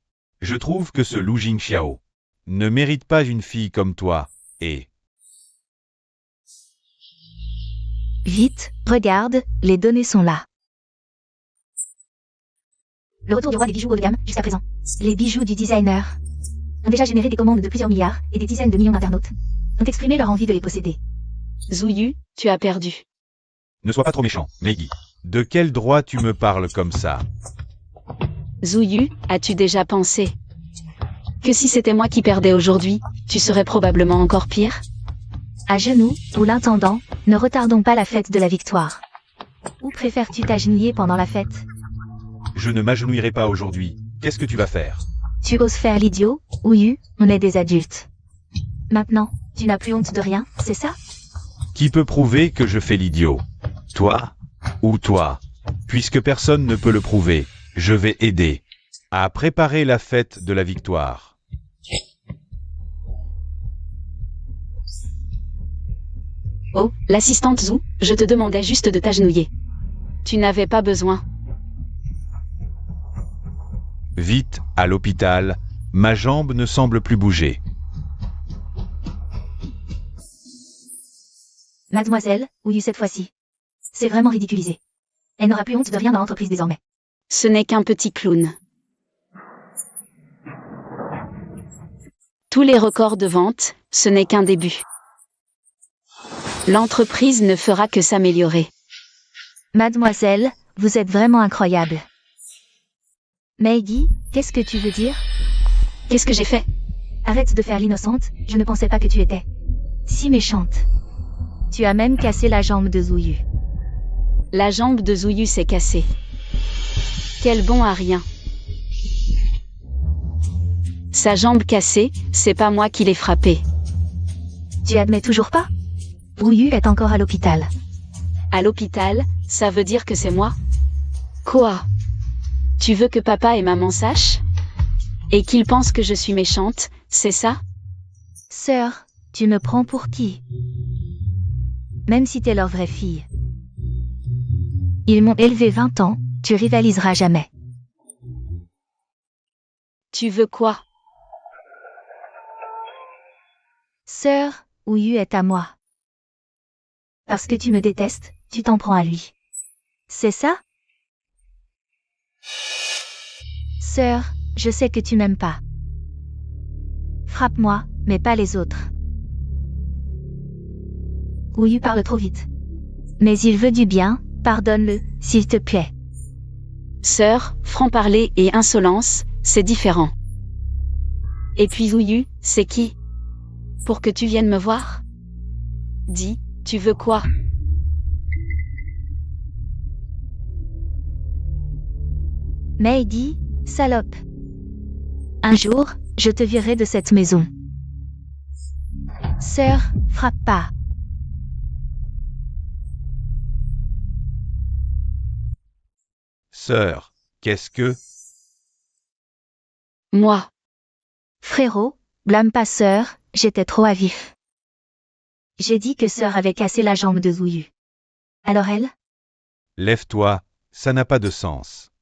Je trouve que ce Lu Jingxiao ne mérite pas une fille comme toi, et... Vite, regarde, les données sont là. Le retour du roi des bijoux haut de gamme, jusqu'à présent. Les bijoux du designer ont déjà généré des commandes de plusieurs milliards et des dizaines de millions d'internautes ont exprimé leur envie de les posséder. Zouyu, tu as perdu. Ne sois pas trop méchant, Meigi. De quel droit tu me parles comme ça? Zouyu, as-tu déjà pensé que si c'était moi qui perdais aujourd'hui, tu serais probablement encore pire? À genoux, ou l'intendant, ne retardons pas la fête de la victoire. Ou préfères-tu t'agenouiller pendant la fête? Je ne m'agenouillerai pas aujourd'hui. Qu'est-ce que tu vas faire? Tu oses faire l'idiot, Ouyu, on est des adultes. Maintenant, tu n'as plus honte de rien, c'est ça? Qui peut prouver que je fais l'idiot? Toi? Ou toi? Puisque personne ne peut le prouver, je vais aider à préparer la fête de la victoire. Oh, l'assistante Zou, je te demandais juste de t'agenouiller. Tu n'avais pas besoin. Vite, à l'hôpital, ma jambe ne semble plus bouger. Mademoiselle, Ouyu cette fois-ci. C'est vraiment ridiculisé. Elle n'aura plus honte de rien dans l'entreprise désormais. Ce n'est qu'un petit clown. Tous les records de vente, ce n'est qu'un début. L'entreprise ne fera que s'améliorer. Mademoiselle, vous êtes vraiment incroyable. Meigi, qu'est-ce que tu veux dire? Qu'est-ce que j'ai fait? Arrête de faire l'innocente, je ne pensais pas que tu étais si méchante. Tu as même cassé la jambe de Zouyu. La jambe de Zouyu s'est cassée. Quel bon à rien. Sa jambe cassée, c'est pas moi qui l'ai frappée. Tu admets toujours pas? Ouyu est encore à l'hôpital. À l'hôpital, ça veut dire que c'est moi? Quoi? Tu veux que papa et maman sachent? Et qu'ils pensent que je suis méchante, c'est ça? Sœur, tu me prends pour qui? Même si t'es leur vraie fille. Ils m'ont élevée 20 ans, tu rivaliseras jamais. Tu veux quoi? Sœur, Ouyu est à moi. Parce que tu me détestes, tu t'en prends à lui. C'est ça? Sœur, je sais que tu m'aimes pas. Frappe-moi, mais pas les autres. Ouyu parle trop vite. Mais il veut du bien, pardonne-le, s'il te plaît. Sœur, franc-parler et insolence, c'est différent. Et puis Zouyu, c'est qui? Pour que tu viennes me voir? Dis, tu veux quoi? Meigi, salope. Un jour, je te virerai de cette maison. Sœur, frappe pas. Sœur, qu'est-ce que... Moi. Frérot, blâme pas sœur, j'étais trop à vif. J'ai dit que sœur avait cassé la jambe de Zouyu. Alors elle? Lève-toi, ça n'a pas de sens.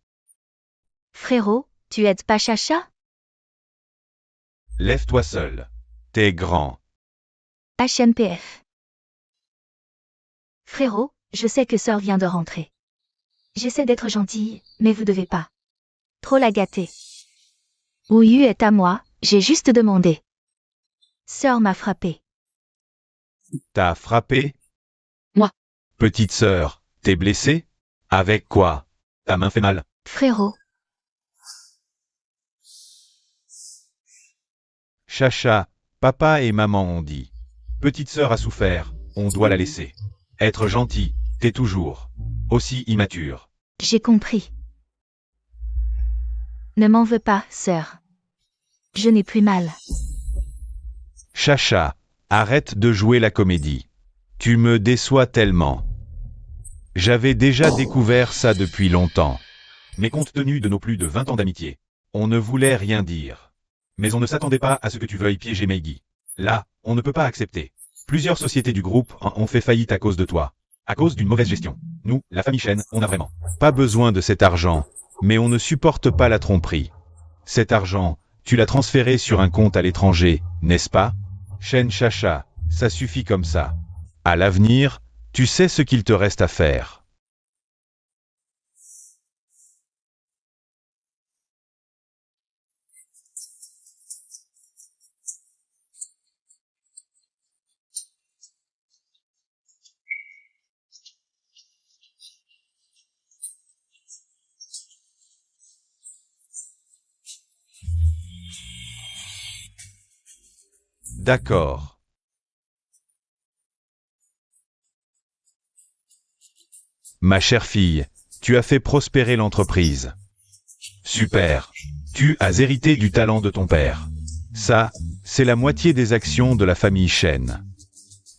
Frérot, tu aides pas Chacha? Lève-toi seul. T'es grand. HMPF. Frérot, je sais que sœur vient de rentrer. J'essaie d'être gentille, mais vous devez pas trop la gâter. Ouyu est à moi, j'ai juste demandé. Sœur m'a frappé. T'as frappé? Moi. Petite sœur, t'es blessée? Avec quoi? Ta main fait mal? Frérot. Chacha, papa et maman ont dit. Petite sœur a souffert, on doit la laisser. Être gentil, t'es toujours aussi immature. J'ai compris. Ne m'en veux pas, sœur. Je n'ai plus mal. Chacha, arrête de jouer la comédie. Tu me déçois tellement. J'avais déjà découvert ça depuis longtemps. Mais compte tenu de nos plus de 20 ans d'amitié, on ne voulait rien dire. Mais on ne s'attendait pas à ce que tu veuilles piéger Meigi. Là, on ne peut pas accepter. Plusieurs sociétés du groupe ont fait faillite à cause de toi. À cause d'une mauvaise gestion. Nous, la famille Shen, on n'a vraiment pas besoin de cet argent. Mais on ne supporte pas la tromperie. Cet argent, tu l'as transféré sur un compte à l'étranger, n'est-ce pas? Shen Chacha, ça suffit comme ça. À l'avenir, tu sais ce qu'il te reste à faire. D'accord. Ma chère fille, tu as fait prospérer l'entreprise. Super. Tu as hérité du talent de ton père. Ça, c'est la moitié des actions de la famille Shen.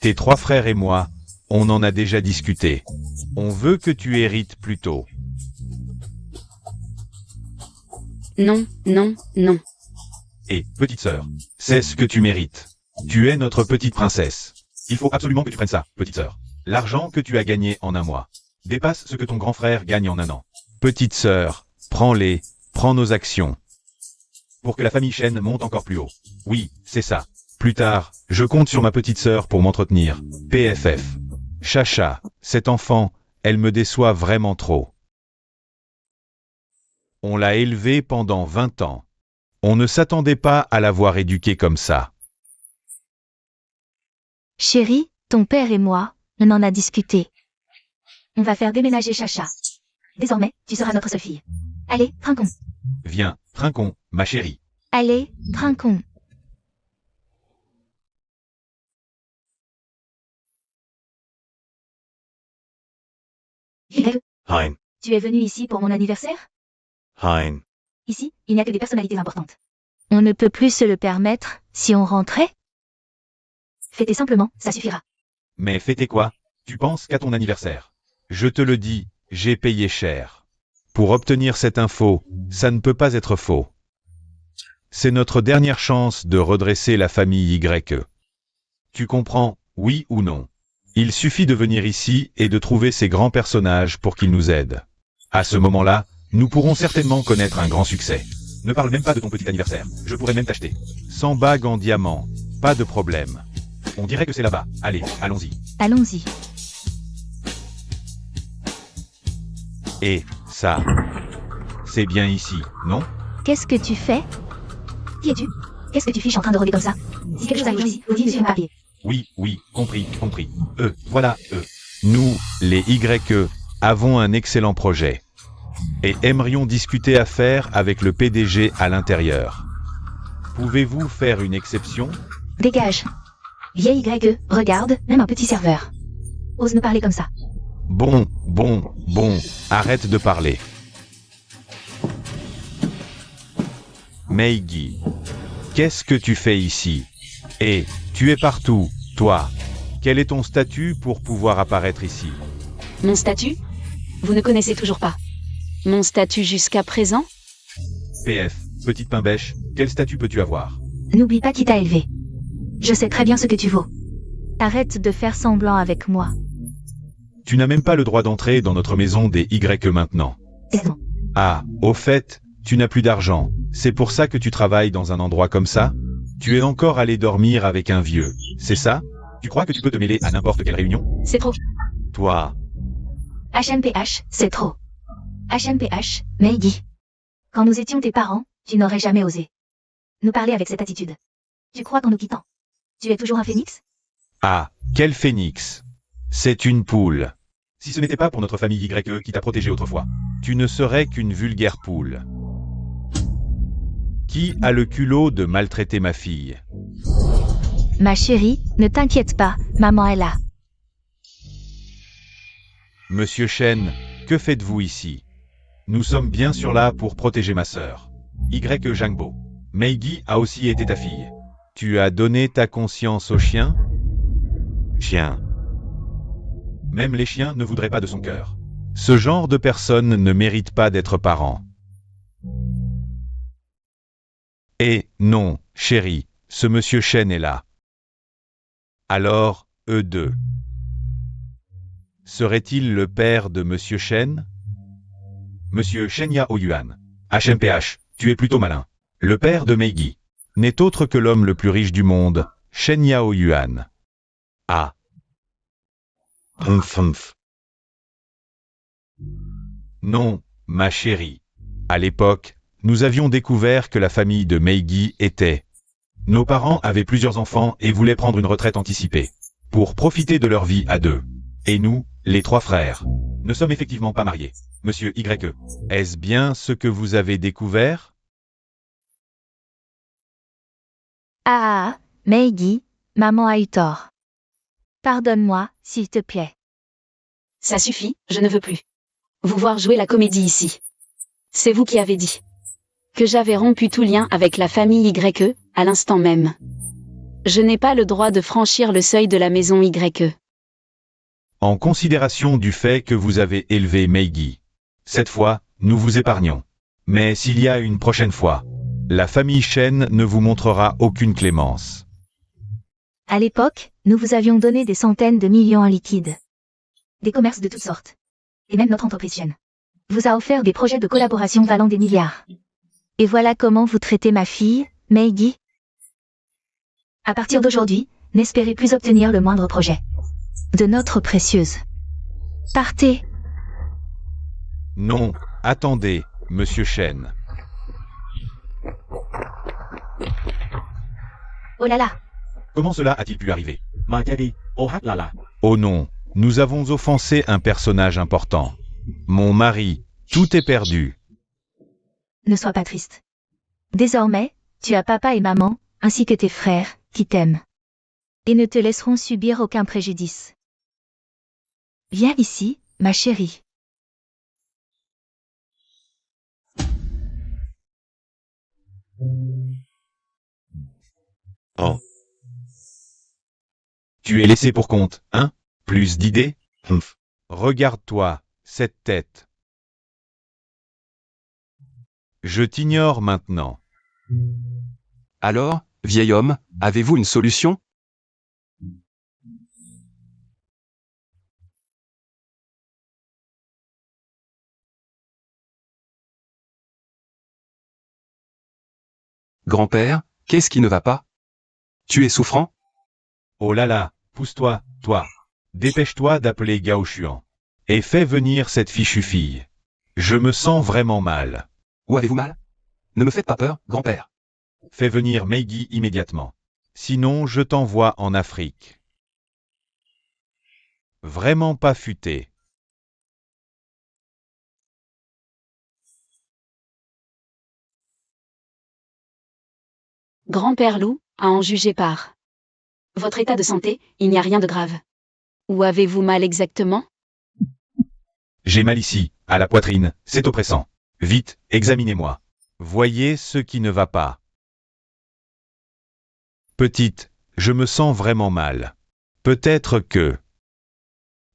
Tes 3 frères et moi, on en a déjà discuté. On veut que tu hérites plus tôt. Non, non, non. Et, petite sœur, c'est ce que tu mérites. Tu es notre petite princesse. Il faut absolument que tu prennes ça, petite sœur. L'argent que tu as gagné en un mois dépasse ce que ton grand frère gagne en un an. Petite sœur, prends-les, prends nos actions. Pour que la famille Shen monte encore plus haut. Oui, c'est ça. Plus tard, je compte sur ma petite sœur pour m'entretenir. PFF. Chacha, cet enfant, elle me déçoit vraiment trop. On l'a élevée pendant 20 ans. On ne s'attendait pas à l'avoir éduquée comme ça. Chérie, ton père et moi, on en a discuté. On va faire déménager Chacha. Désormais, tu seras notre seule fille. Allez, trinquons. Viens, trinquons, ma chérie. Allez, trinquons. Greg, Hein, tu es venu ici pour mon anniversaire? hein. Ici, il n'y a que des personnalités importantes. On ne peut plus se le permettre si on rentrait? Fêtez simplement, ça suffira. Mais fêter quoi? Tu penses qu'à ton anniversaire? Je te le dis, j'ai payé cher. Pour obtenir cette info, ça ne peut pas être faux. C'est notre dernière chance de redresser la famille YE. Tu comprends, oui ou non? Il suffit de venir ici et de trouver ces grands personnages pour qu'ils nous aident. À ce moment-là, nous pourrons certainement connaître un grand succès. Ne parle même pas de ton petit anniversaire, je pourrais même t'acheter 100 bagues en diamant, pas de problème. On dirait que c'est là-bas, allez, allons-y. Allons-y. Et, ça, c'est bien ici, non? Qu'est-ce que tu fais? Qui es-tu? Qu'est-ce que tu fiches en train de rôder comme ça? Si quelque chose arrive ici, vous dites sur un papier. Oui, oui, compris. Voilà, Nous, les YE, avons un excellent projet. Et aimerions discuter affaires avec le PDG à l'intérieur. Pouvez-vous faire une exception? Dégage. Vieille YE, regarde, même un petit serveur. Ose me parler comme ça. Bon, arrête de parler. Meigi, qu'est-ce que tu fais ici? Et, tu es partout, toi. Quel est ton statut pour pouvoir apparaître ici? Mon statut? Vous ne connaissez toujours pas. Mon statut jusqu'à présent? PF, petite pain bêche, quel statut peux-tu avoir? N'oublie pas qui t'a élevé. Je sais très bien ce que tu vaux. Arrête de faire semblant avec moi. Tu n'as même pas le droit d'entrer dans notre maison des YE maintenant. Raison. Ah, au fait, tu n'as plus d'argent. C'est pour ça que tu travailles dans un endroit comme ça? Tu es encore allé dormir avec un vieux, c'est ça? Tu crois que tu peux te mêler à n'importe quelle réunion? C'est trop. Toi, HMPH, c'est trop. HMPH, Meigi. Quand nous étions tes parents, tu n'aurais jamais osé nous parler avec cette attitude. Tu crois qu'en nous quittant, tu es toujours un phénix? ah, quel phénix! C'est une poule. Si ce n'était pas pour notre famille YE qui t'a protégé autrefois, tu ne serais qu'une vulgaire poule. Qui a le culot de maltraiter ma fille? Ma chérie, ne t'inquiète pas, maman est là. Monsieur Shen, que faites-vous ici? Nous sommes bien sûr là pour protéger ma sœur. YE Jangbo. Meigi a aussi été ta fille. Tu as donné ta conscience au chien? Chien. Même les chiens ne voudraient pas de son cœur. Ce genre de personne ne mérite pas d'être parent. Et, non, chérie, ce monsieur Chen est là. Alors, eux deux. Serait-il le père de monsieur Chen? Monsieur Chen Yaoyuan. HMPH, tu es plutôt malin. Le père de Meigi n'est autre que l'homme le plus riche du monde, Chen Yaoyuan. Ah. Humph. Non, ma chérie. À l'époque, nous avions découvert que la famille de Meigi était... Nos parents avaient plusieurs enfants et voulaient prendre une retraite anticipée, pour profiter de leur vie à deux. Et nous, les trois frères, ne sommes effectivement pas mariés. Monsieur Y. Est-ce bien ce que vous avez découvert? Ah, Meigi, maman a eu tort. Pardonne-moi, s'il te plaît. Ça suffit, je ne veux plus vous voir jouer la comédie ici. C'est vous qui avez dit que j'avais rompu tout lien avec la famille YE, à l'instant même. Je n'ai pas le droit de franchir le seuil de la maison YE. En considération du fait que vous avez élevé Meigi. Cette fois, nous vous épargnons. Mais s'il y a une prochaine fois, la famille Chen ne vous montrera aucune clémence. À l'époque, nous vous avions donné des centaines de millions en liquide. Des commerces de toutes sortes. Et même notre entreprise Chen vous a offert des projets de collaboration valant des milliards. Et voilà comment vous traitez ma fille, Meigi. À partir d'aujourd'hui, n'espérez plus obtenir le moindre projet de notre précieuse. Partez. Non, attendez, monsieur Chen. Oh là là. Comment cela a-t-il pu arriver? Oh non, nous avons offensé un personnage important. Mon mari, tout est perdu. Ne sois pas triste. Désormais, tu as papa et maman, ainsi que tes frères, qui t'aiment. Et ne te laisseront subir aucun préjudice. Viens ici, ma chérie. Oh. Tu es laissé pour compte, hein? Plus d'idées? Humph. Regarde-toi, cette tête. Je t'ignore maintenant. Alors, vieil homme, avez-vous une solution? Grand-père, qu'est-ce qui ne va pas? Tu es souffrant? Oh là là, pousse-toi, toi. Dépêche-toi d'appeler Gao Xuan. Et fais venir cette fichue fille. Je me sens vraiment mal. Où avez-vous mal? Ne me faites pas peur, grand-père. Fais venir Meigi immédiatement. Sinon, je t'envoie en Afrique. Vraiment pas futé. Grand-père Loup, à en juger par votre état de santé, il n'y a rien de grave. Où avez-vous mal exactement? J'ai mal ici, à la poitrine, c'est oppressant. Vite, examinez-moi. Voyez ce qui ne va pas. Petite, je me sens vraiment mal. Peut-être que...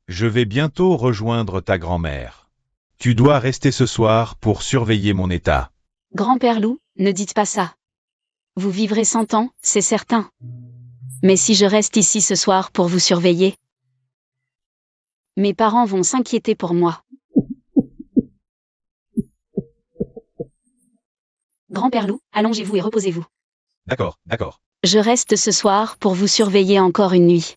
Je vais bientôt rejoindre ta grand-mère. Tu dois rester ce soir pour surveiller mon état. Grand-père Loup, ne dites pas ça. Vous vivrez 100 ans, c'est certain. Mais si je reste ici ce soir pour vous surveiller, mes parents vont s'inquiéter pour moi. Grand-père Loup, allongez-vous et reposez-vous. D'accord, d'accord. Je reste ce soir pour vous surveiller encore une nuit.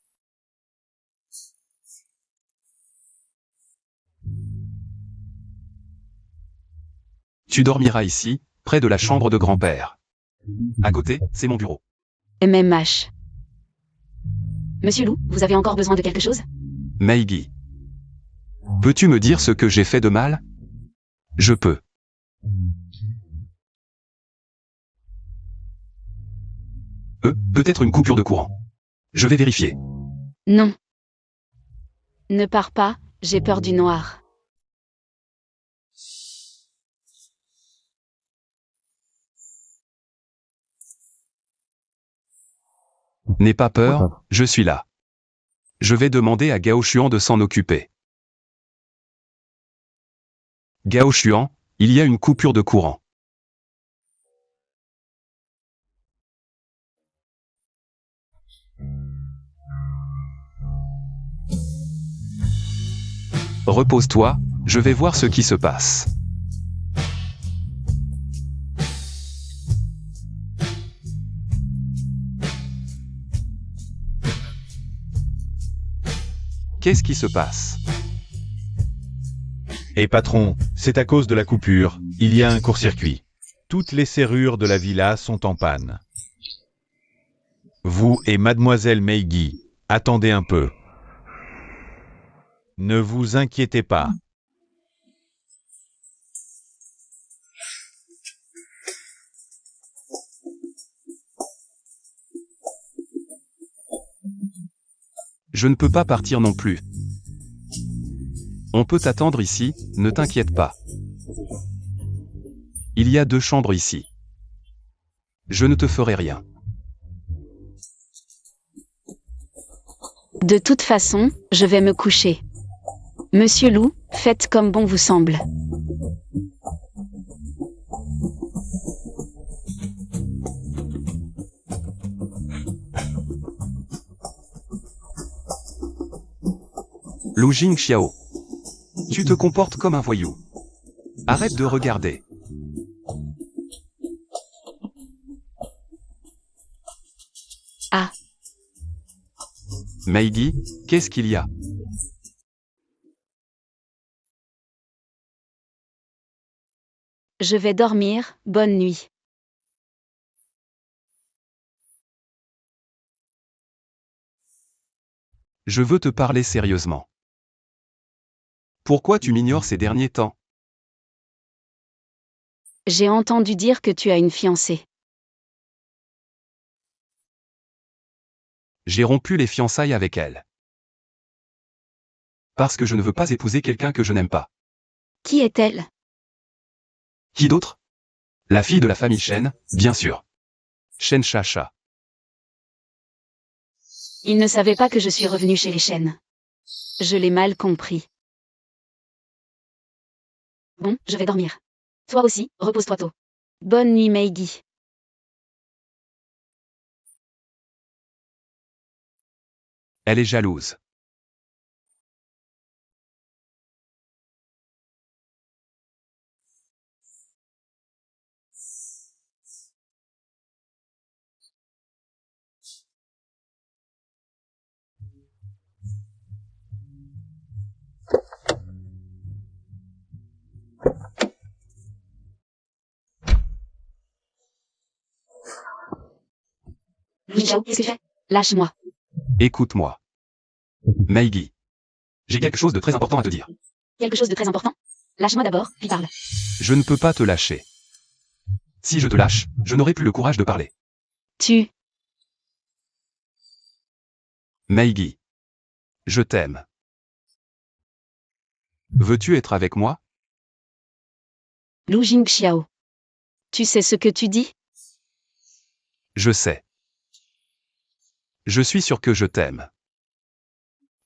Tu dormiras ici, près de la chambre de grand-père. À côté, c'est mon bureau. MMH. Monsieur Loup, vous avez encore besoin de quelque chose? Meigi. Peux-tu me dire ce que j'ai fait de mal? Je peux. Peut-être une coupure de courant. Je vais vérifier. Non. Ne pars pas, j'ai peur du noir. N'aie pas peur, je suis là. Je vais demander à Gao Xuan de s'en occuper. Gao Xuan, il y a une coupure de courant. Repose-toi, je vais voir ce qui se passe. Qu'est-ce qui se passe? Et patron, c'est à cause de la coupure, il y a un court-circuit. Toutes les serrures de la villa sont en panne. Vous et mademoiselle Meigi, attendez un peu. Ne vous inquiétez pas. Je ne peux pas partir non plus. On peut t'attendre ici, ne t'inquiète pas. Il y a 2 chambres ici. Je ne te ferai rien. De toute façon, je vais me coucher. Monsieur Lou, faites comme bon vous semble. Lu Jingxiao. Tu te comportes comme un voyou. Arrête de regarder. Ah, Meigi, qu'est-ce qu'il y a? je vais dormir, bonne nuit. Je veux te parler sérieusement. Pourquoi tu m'ignores ces derniers temps? J'ai entendu dire que tu as une fiancée. J'ai rompu les fiançailles avec elle. Parce que je ne veux pas épouser quelqu'un que je n'aime pas. Qui est-elle? Qui d'autre? La fille de la famille Shen, bien sûr. Shen Chacha. Il ne savait pas que je suis revenue chez les Shen. Je l'ai mal compris. Bon, je vais dormir. Toi aussi, repose-toi tôt. Bonne nuit Meigi. Elle est jalouse. Louis Zhao, qu'est-ce que tu fais? Lâche-moi. Écoute-moi. Meigi. J'ai quelque chose de très important à te dire. Quelque chose de très important? Lâche-moi d'abord, puis parle. Je ne peux pas te lâcher. Si je te lâche, je n'aurai plus le courage de parler. Tu... Meigi. Je t'aime. Veux-tu être avec moi? Lu Jingxiao. Tu sais ce que tu dis? Je sais. Je suis sûr que je t'aime.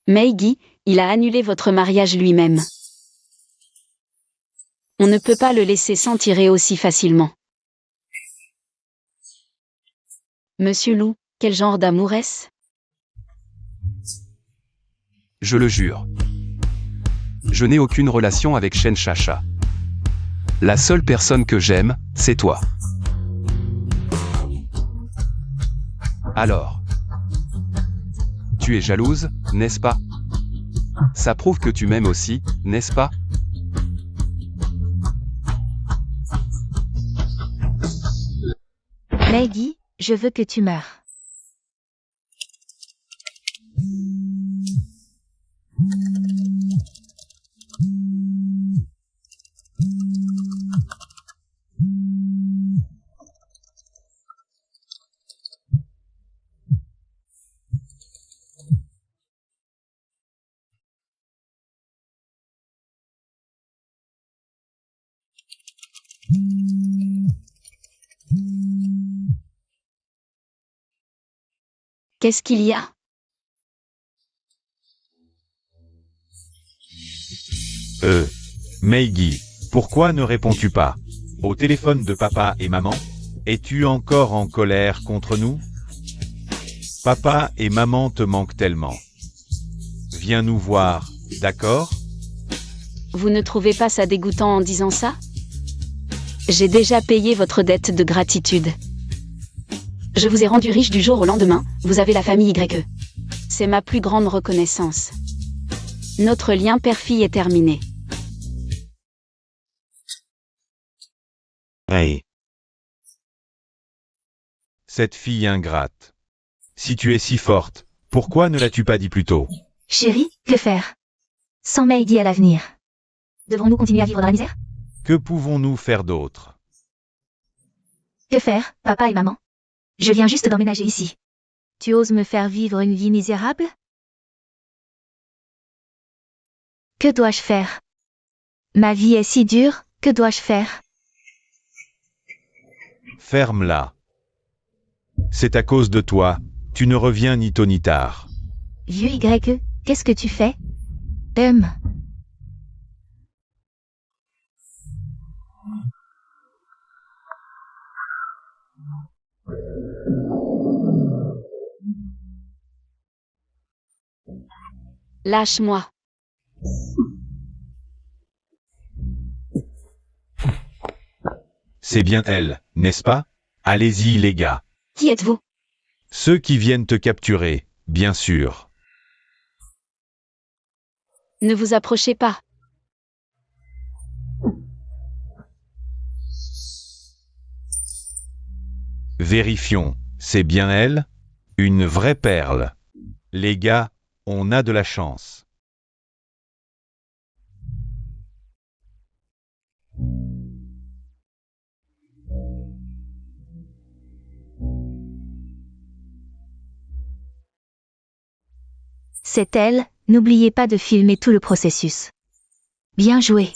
Meigi, il a annulé votre mariage lui-même. On ne peut pas le laisser s'en tirer aussi facilement. Monsieur Lou, quel genre d'amour est-ce? Je le jure. Je n'ai aucune relation avec Shen Chacha. La seule personne que j'aime, c'est toi. Alors. Tu es jalouse, n'est-ce pas? Ça prouve que tu m'aimes aussi, n'est-ce pas? Meigi, je veux que tu meures. Qu'est-ce qu'il y a? Meiggy, pourquoi ne réponds-tu pas au téléphone de papa et maman? Es-tu encore en colère contre nous? Papa et maman te manquent tellement. Viens nous voir, d'accord? Vous ne trouvez pas ça dégoûtant en disant ça? J'ai déjà payé votre dette de gratitude. Je vous ai rendu riche du jour au lendemain, vous avez la famille YE. C'est ma plus grande reconnaissance. Notre lien père-fille est terminé. Hey. Cette fille ingrate. Si tu es si forte, pourquoi ne l'as-tu pas dit plus tôt? Chérie, que faire? Sans Meiggy à l'avenir. Devrons-nous continuer à vivre dans la misère? Que pouvons-nous faire d'autre? Que faire, papa et maman? Je viens juste d'emménager ici. Tu oses me faire vivre une vie misérable? Que dois-je faire? Ma vie est si dure, que dois-je faire? Ferme-la. C'est à cause de toi, tu ne reviens ni tôt ni tard. Vieux YE, qu'est-ce que tu fais? Lâche-moi. C'est bien elle, n'est-ce pas? Allez-y les gars. Qui êtes-vous? Ceux qui viennent te capturer, bien sûr. Ne vous approchez pas. Vérifions, c'est bien elle? Une vraie perle. Les gars, on a de la chance. C'est elle, n'oubliez pas de filmer tout le processus. Bien joué.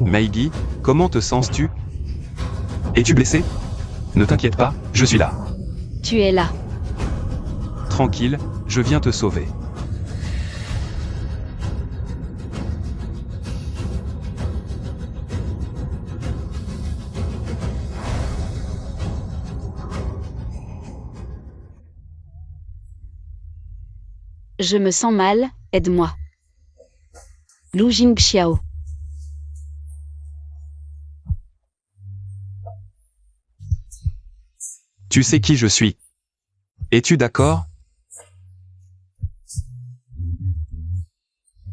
Meiggy, comment te sens-tu? Es-tu blessé? Ne t'inquiète pas, je suis là. Tu es là. Tranquille, je viens te sauver. Je me sens mal, aide-moi. Lu Jingxiao. Tu sais qui je suis. Es-tu d'accord?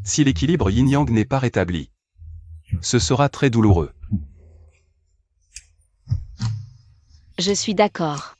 Si l'équilibre yin-yang n'est pas rétabli, ce sera très douloureux. Je suis d'accord.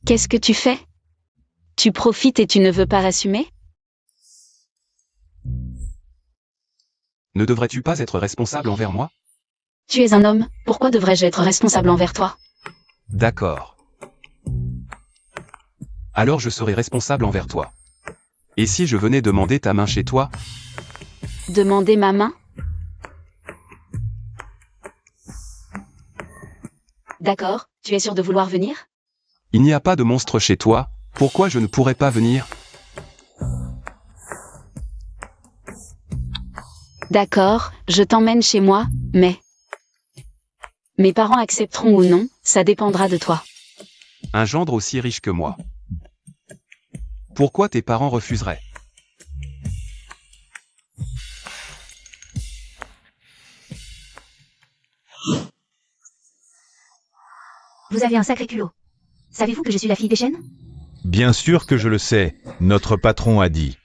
Qu'est-ce que tu fais? Tu profites et tu ne veux pas assumer? Ne devrais-tu pas être responsable envers moi? Tu es un homme, pourquoi devrais-je être responsable envers toi? D'accord. Alors je serai responsable envers toi. Et si je venais demander ta main chez toi? Demander ma main? D'accord, tu es sûr de vouloir venir? Il n'y a pas de monstre chez toi, pourquoi je ne pourrais pas venir? D'accord, je t'emmène chez moi, mais... Mes parents accepteront ou non, ça dépendra de toi. Un gendre aussi riche que moi. Pourquoi tes parents refuseraient? Vous avez un sacré culot. Savez-vous que je suis la fille des Shen? Bien sûr que je le sais, notre patron a dit.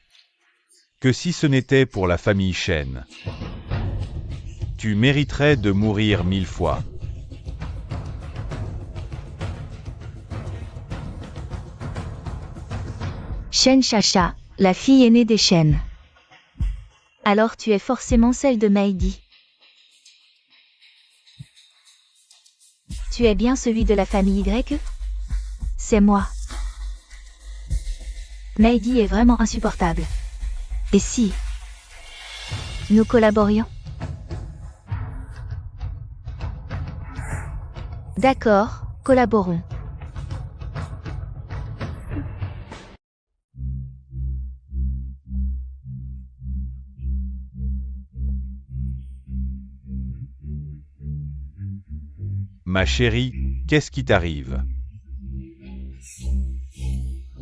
Que si ce n'était pour la famille Shen, tu mériterais de mourir 1000 fois. Shen Chacha, la fille aînée des Shen. Alors tu es forcément celle de Meidi. Tu es bien celui de la famille Y? C'est moi. Meidi est vraiment insupportable. Et si nous collaborions? D'accord, collaborons. Ma chérie, qu'est-ce qui t'arrive?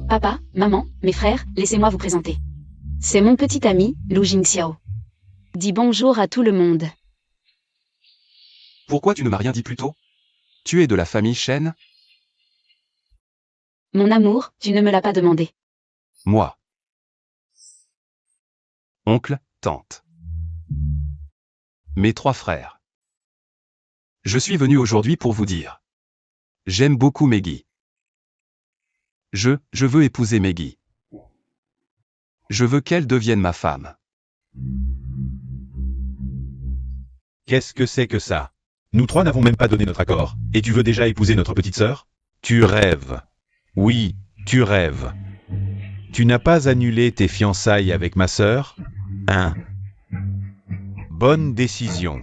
Papa, maman, mes frères, laissez-moi vous présenter. C'est mon petit ami, Lu Jingxiao. Dis bonjour à tout le monde. Pourquoi tu ne m'as rien dit plus tôt? Tu es de la famille Shen? Mon amour, tu ne me l'as pas demandé. Moi. Oncle, tante. Mes 3 frères. Je suis venu aujourd'hui pour vous dire. J'aime beaucoup Meggy. Je veux épouser Meggy. Je veux qu'elle devienne ma femme. Qu'est-ce que c'est que ça? Nous 3 n'avons même pas donné notre accord, et tu veux déjà épouser notre petite sœur? Tu rêves. Oui, tu rêves. Tu n'as pas annulé tes fiançailles avec ma sœur? Hein? Bonne décision.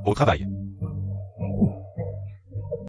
Au travail.